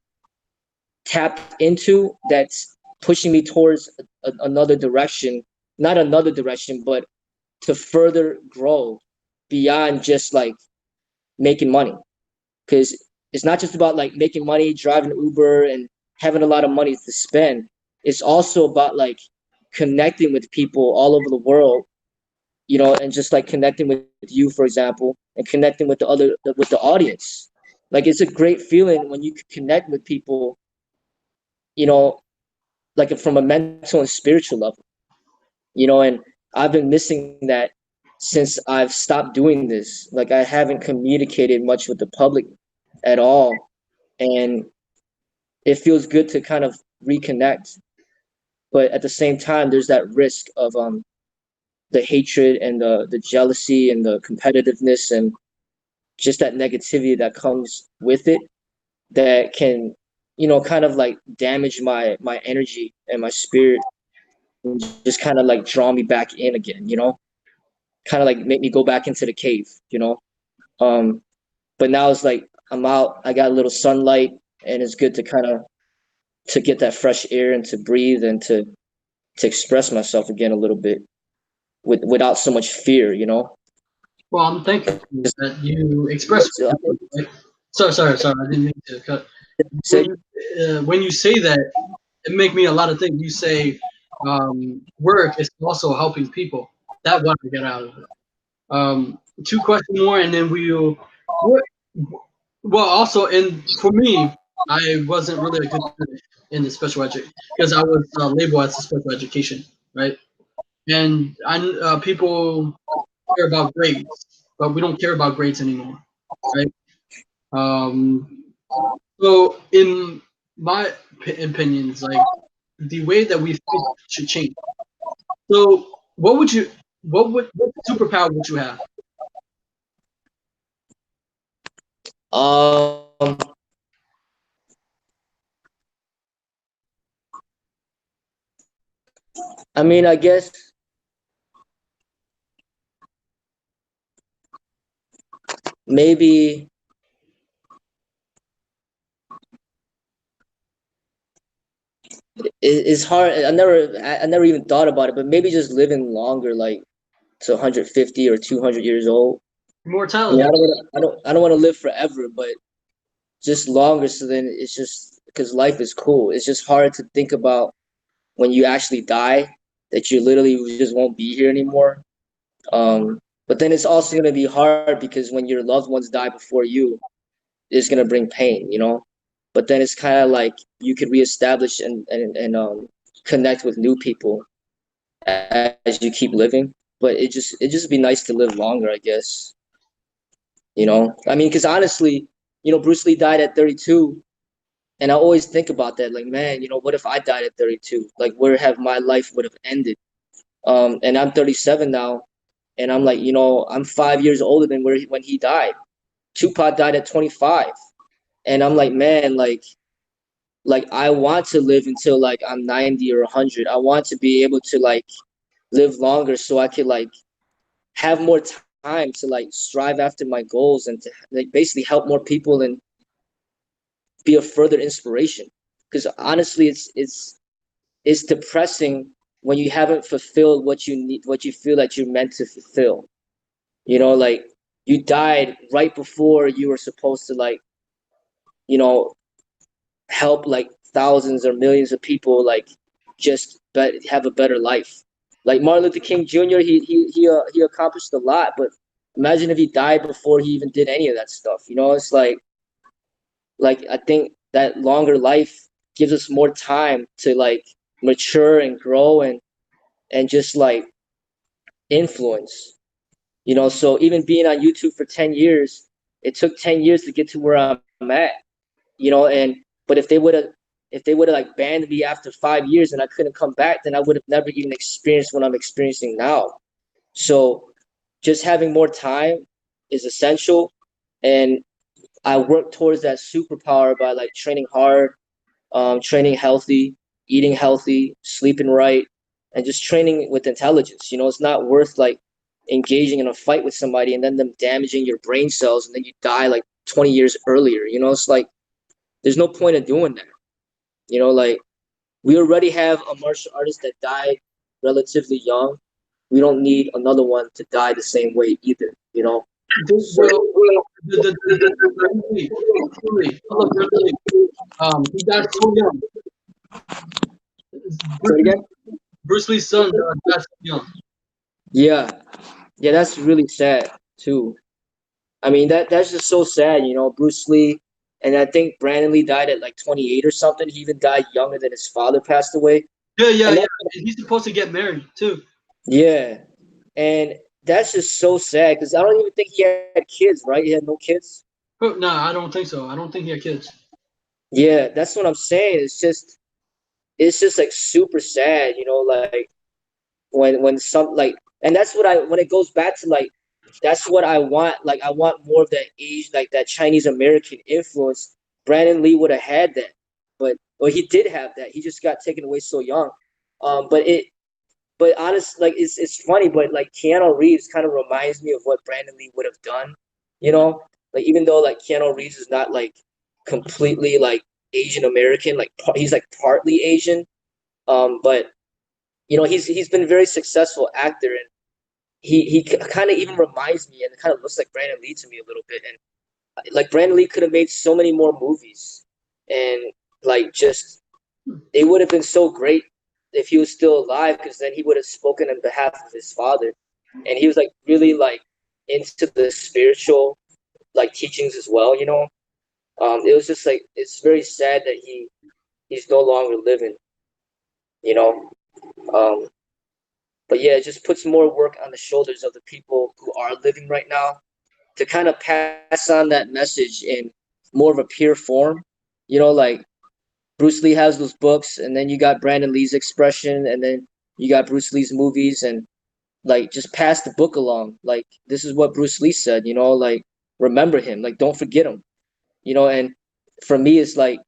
tapped into, that's pushing me towards another direction, not another direction, but to further grow beyond just like making money. Because it's not just about like making money, driving Uber, and having a lot of money to spend. It's also about like connecting with people all over the world, and just like connecting with you, for example, and connecting with with the audience. Like it's a great feeling when you connect with people, you know, like from a mental and spiritual level. And I've been missing that since I've stopped doing this. Like I haven't communicated much with the public at all, and it feels good to kind of reconnect. But at the same time, there's that risk of the hatred and the jealousy and the competitiveness and just that negativity that comes with it, that can kind of like damage my energy and my spirit, and just kind of like draw me back in again. Kind of like make me go back into the cave. um but now it's like I'm out, I got a little sunlight, and it's good to kind of to get that fresh air and to breathe and to express myself again a little bit without so much fear. Well, I'm thankful that you express. Right? Sorry. I didn't mean to cut. So When you say that, it make me a lot of things. You say work is also helping people. That what I get out of it. Two questions more, and then we'll. What, well, also, and for me, I wasn't really a good student in the special education because I was labeled as a special education, right? And people care about grades, but we don't care about grades anymore, right? Um, so in my opinions, like the way that we think should change. So what superpower would you have? um I mean, I guess maybe it's hard. I never even thought about it, but maybe just living longer, like to 150 or 200 years old. I mean, Immortality. I don't want to live forever, but just longer. So then it's just because life is cool. It's just hard to think about when you actually die that you literally just won't be here anymore. But then it's also gonna be hard because when your loved ones die before you, it's gonna bring pain, you know. But then it's kind of like you could reestablish and connect with new people as you keep living. But it just be nice to live longer, I guess. You know, I mean, because honestly, you know, Bruce Lee died at 32, and I always think about that. Like, man, you know, what if I died at 32? Like, where have my life would have ended? And I'm 37 now, and I'm like, you know, I'm 5 years older than when he died. Tupac died at 25, and I'm like, man, like I want to live until like I'm 90 or 100. I want to be able to like live longer so I could like have more time to like strive after my goals and to like basically help more people and be a further inspiration. Because honestly, it's depressing when you haven't fulfilled what you need, what you feel that you're meant to fulfill. You know, like you died right before you were supposed to like, you know, help like thousands or millions of people like just have a better life. Like Martin Luther King Jr., he accomplished a lot, but imagine if he died before he even did any of that stuff. You know, it's like I think that longer life gives us more time to like mature and grow and just like influence. You know, so even being on YouTube for 10 years, it took 10 years to get to where I'm at, you know, and but if they would have like banned me after 5 years and I couldn't come back, then I would have never even experienced what I'm experiencing now. So just having more time is essential, and I work towards that superpower by like training hard, training healthy, eating healthy, sleeping right, and just training with intelligence. You know, it's not worth like engaging in a fight with somebody and then them damaging your brain cells and then you die like 20 years earlier. You know, it's like there's no point in doing that. You know, like we already have a martial artist that died relatively young. We don't need another one to die the same way either. You know. So, The Bruce Lee, I love Bruce Lee. He died so young. so Bruce, again, Bruce Lee's son died so young. yeah, yeah, that's really sad too. I mean that's just so sad, you know. Bruce Lee, and I think Brandon Lee died at like 28 or something. He even died younger than his father passed away. Yeah, yeah, And yeah. that, And he's supposed to get married too. yeah, and that's just so sad because I don't even think he had kids, right? He had no kids. Oh, no, I don't think so. I don't think he had kids. Yeah, that's what I'm saying. It's just like super sad, you know, like when some like, and that's what I when it goes back to like that's what I want. Like I want more of that age, like that Chinese American influence. Brandon Lee would have had that, but well, he did have that. He just got taken away so young. But but honest, like it's funny, but like Keanu Reeves kind of reminds me of what Brandon Lee would have done. You know, like even though like Keanu Reeves is not like completely like Asian American, like he's like partly Asian. But you know he's been a very successful actor, and he kind of even reminds me and kind of looks like Brandon Lee to me a little bit. And like Brandon Lee could have made so many more movies, and like just it would have been so great if he was still alive because then he would have spoken on behalf of his father, and he was like really like into the spiritual like teachings as well. You know, it was just like it's very sad that he's no longer living. You know, um, but yeah, it just puts more work on the shoulders of the people who are living right now to kind of pass on that message in more of a pure form. You know, like Bruce Lee has those books, and then you got Brandon Lee's expression, and then you got Bruce Lee's movies, and like just pass the book along. Like this is what Bruce Lee said, like remember him, like don't forget him. And for me, it's like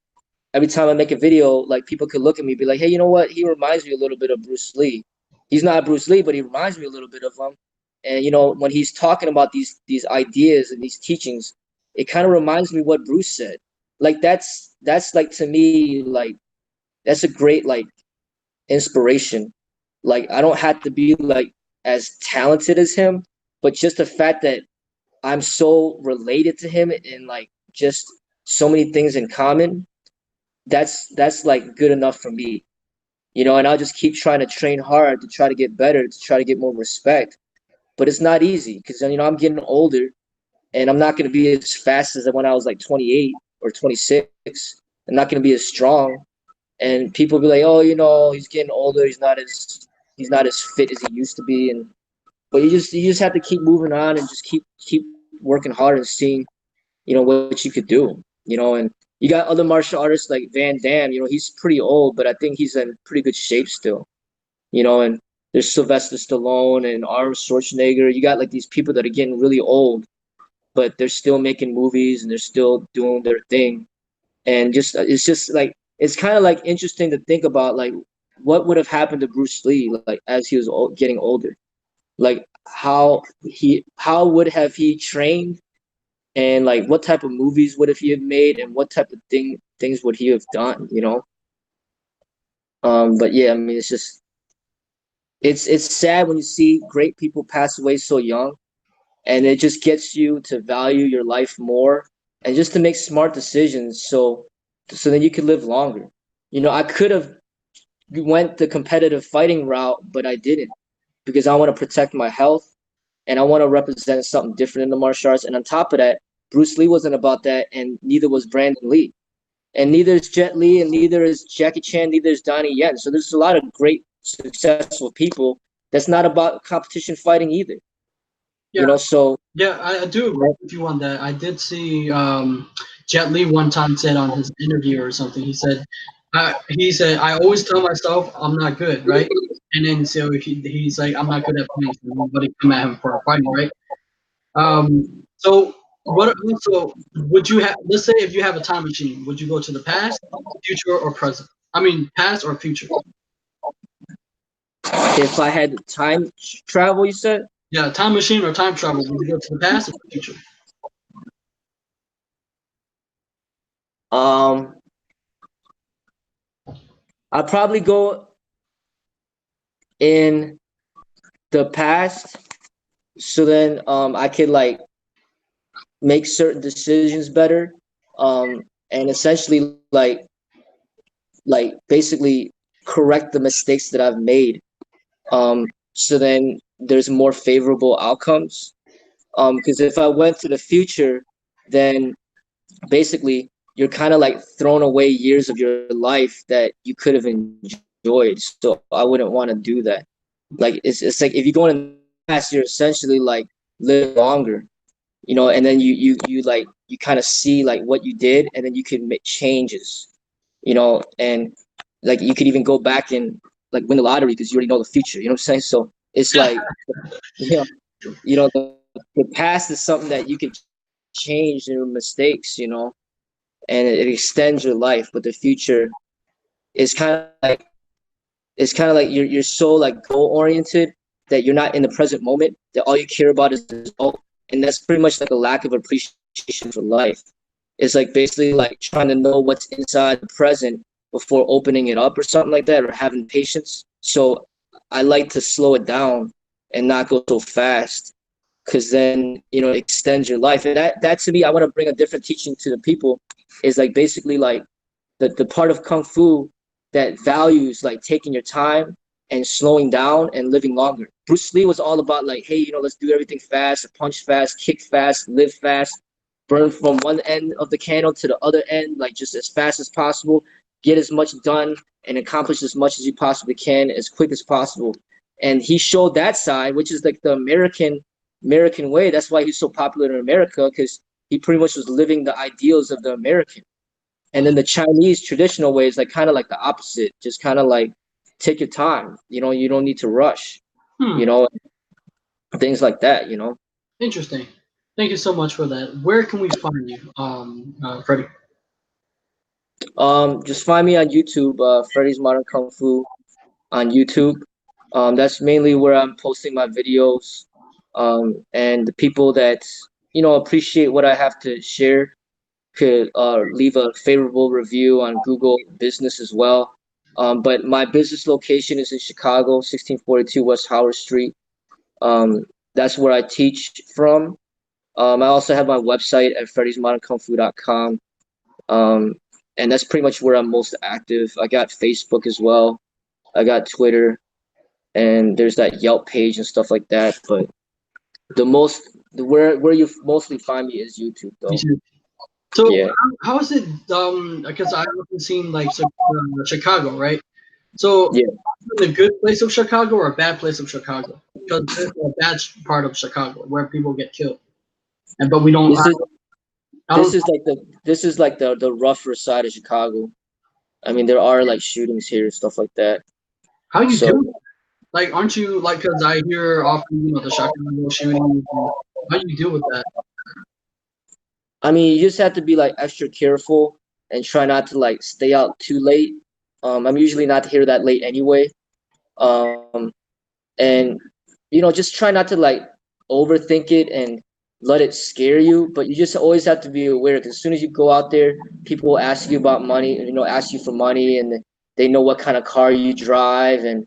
every time I make a video, like people could look at me and be like, hey, you know what? He reminds me a little bit of Bruce Lee. He's not Bruce Lee, but he reminds me a little bit of him. And you know, when he's talking about these ideas and these teachings, it kind of reminds me what Bruce said. Like that's like to me, like that's a great like inspiration. Like I don't have to be like as talented as him, but just the fact that I'm so related to him and like just so many things in common, that's like good enough for me. You know, and I'll just keep trying to train hard to try to get better, to try to get more respect. But it's not easy because you know I'm getting older and I'm not going to be as fast as when I was like 28 or 26. I'm not going to be as strong. And people be like, "Oh, you know, he's getting older. He's not as fit as he used to be." And but you just have to keep moving on and just keep working hard and seeing, you know, what you could do. You know, and you got other martial artists like Van Damme. You know, he's pretty old, but I think he's in pretty good shape still. You know, and there's Sylvester Stallone and Arnold Schwarzenegger. You got like these people that are getting really old, but they're still making movies and they're still doing their thing. And just it's just like it's kind of like interesting to think about like what would have happened to Bruce Lee like as he was getting older. Like how would have he trained and like what type of movies would have he have made and what type of things would he have done, you know? But yeah, I mean it's sad when you see great people pass away so young, and it just gets you to value your life more and just to make smart decisions so that you could live longer. You know, I could have went the competitive fighting route, but I didn't because I want to protect my health and I want to represent something different in the martial arts. And on top of that, Bruce Lee wasn't about that, and neither was Brandon Lee, and neither is Jet Li, and neither is Jackie Chan, neither is Donnie Yen. So there's a lot of great, successful people that's not about competition fighting either. Yeah, You know, so yeah, I do agree with you on that. I did see Jet Li one time said on his interview or something. He said I always tell myself I'm not good, right? And then so he's like I'm not good at fighting, so nobody come at him for fighting, right? So what also would you have? Let's say if you have a time machine, would you go to the past, future, or present? I mean, past or future? if I had time travel, you said, Yeah, time machine or time travel. Would you go to the past or the future? um, I'd probably go in the past, so then I could like make certain decisions better, and essentially like basically correct the mistakes that I've made. So then there's more favorable outcomes. Because if I went to the future, then basically you're kind of like throwing away years of your life that you could have enjoyed. So I wouldn't want to do that. Like it's like if you go in the past, you're essentially like living longer, you know, and then you like you kind of see like what you did, and then you can make changes, you know, and like you could even go back and like win the lottery because you already know the future. You know what I'm saying? So it's like you know, the past is something that you can change your mistakes, you know, and it extends your life. But the future is kind of like you're so like goal oriented that you're not in the present moment. That all you care about is the result, and that's pretty much like a lack of appreciation for life. It's like basically like trying to know what's inside the present before opening it up or something like that, or having patience. So I like to slow it down and not go so fast, because then you know it extends your life. And that to me, I want to bring a different teaching to the people. Is like basically like the part of kung fu that values like taking your time and slowing down and living longer. Bruce Lee was all about like, hey, you know, let's do everything fast, punch fast, kick fast, live fast, burn from one end of the candle to the other end, like just as fast as possible, get as much done and accomplish as much as you possibly can as quick as possible. And he showed that side, which is like the American way. That's why he's so popular in America, because he pretty much was living the ideals of the American. And then the Chinese traditional way is like kind of like the opposite, just kind of like take your time. You know, you don't need to rush. You Hmm. know, things like that. You know. Interesting. Thank you so much for that. Where can we find you, Freddie? Just find me on YouTube, Freddie's Modern Kung Fu on YouTube. That's mainly where I'm posting my videos. And the people that appreciate what I have to share could leave a favorable review on Google Business as well. But my business location is in Chicago, 1642 West Howard Street. That's where I teach from. I also have my website at freddiesmodernKungFu.com. Um, and that's pretty much where I'm most active. I got Facebook as well. I got Twitter, and there's that Yelp page and stuff like that. But where you mostly find me is YouTube, though. YouTube. So Yeah, how is it? Because I haven't seen like Chicago, right? So yeah. in a good place of Chicago or a bad place of Chicago? Because there's a bad part of Chicago where people get killed, and but we don't. This is I this don't. is like the rougher side of Chicago. I mean, there are like shootings here and stuff like that. How you So do? Like, aren't you like? Because I hear often, the Chicago shootings. And how do you deal with that? I mean, you just have to be like extra careful and try not to like stay out too late. I'm usually not here that late anyway. Um, and just try not to like overthink it and let it scare you. But you just always have to be aware because as soon as you go out there, people will ask you about money. Ask you for money, and they know what kind of car you drive, and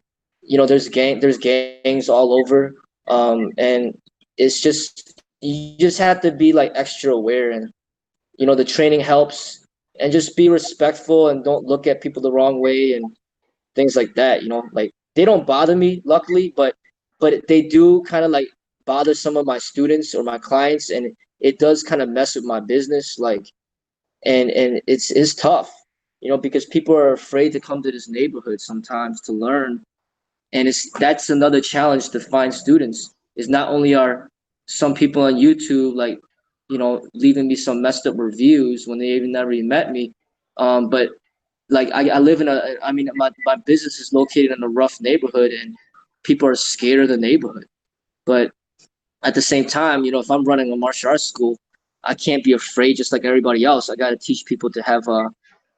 there's gangs all over. And it's just you just have to be like extra aware, and the training helps, and just be respectful and don't look at people the wrong way and things like that. Like they don't bother me, luckily, but they do kind of like bother some of my students or my clients, and it does kind of mess with my business. Like, and it's tough, because people are afraid to come to this neighborhood sometimes to learn, and that's another challenge to find students. Is not only are some people on YouTube like leaving me some messed up reviews when they even never even met me, but like I live in I mean my business is located in a rough neighborhood, and people are scared of the neighborhood. But at the same time, if I'm running a martial arts school, I can't be afraid just like everybody else. I got to teach people to have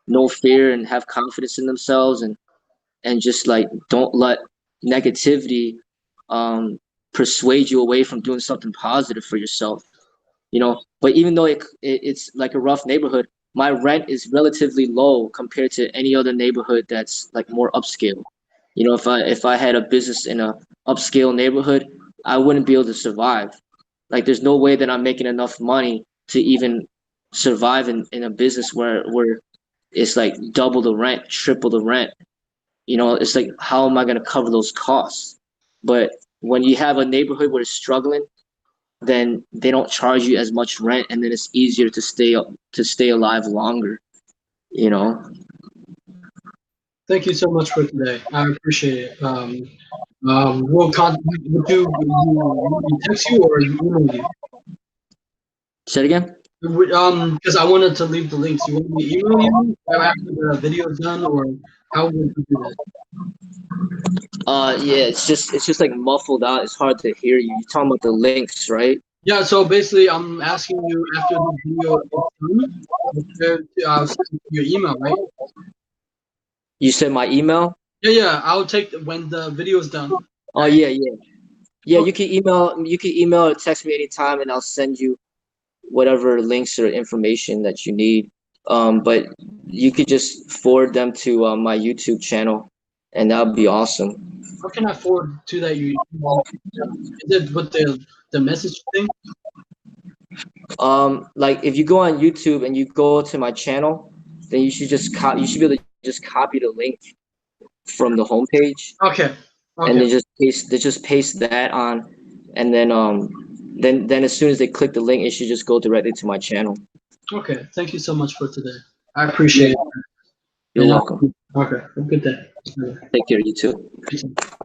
no fear and have confidence in themselves, and just like don't let negativity um persuade you away from doing something positive for yourself. But even though it's like a rough neighborhood, my rent is relatively low compared to any other neighborhood that's like more upscale. If I had a business in a upscale neighborhood, I wouldn't be able to survive. Like there's no way that I'm making enough money to even survive in a business where it's like double the rent, triple the rent. It's like, how am I going to cover those costs? But when you have a neighborhood where it's struggling, then they don't charge you as much rent, and then it's easier to stay alive longer. You know. Thank you so much for today. I appreciate it. We'll would you text you or email you? Say it again. Because I wanted to leave the links. You want me to email you after the video is done, or how would you do that? Yeah, it's just like muffled out. It's hard to hear you. You're talking about the links, right? Yeah. So basically, I'm asking you after the video is done, I'll send you your email, right? You said my email. Yeah. I'll take when the video is done. Oh Right? yeah, yeah, yeah. Okay. You can email or text me anytime, and I'll send you whatever links or information that you need. But you could just forward them to my YouTube channel, and that would be awesome. How can I forward to that? Is it with the message thing? Like if you go on YouTube and you go to my channel, then you should be able to just copy the link from the homepage, Okay. and Okay. then just paste that on, and then as soon as they click the link, it should just go directly to my channel. Okay. Thank you so much for today. I You're, appreciate it. you're And welcome. okay. Have a good day. Take care, you too. Bye.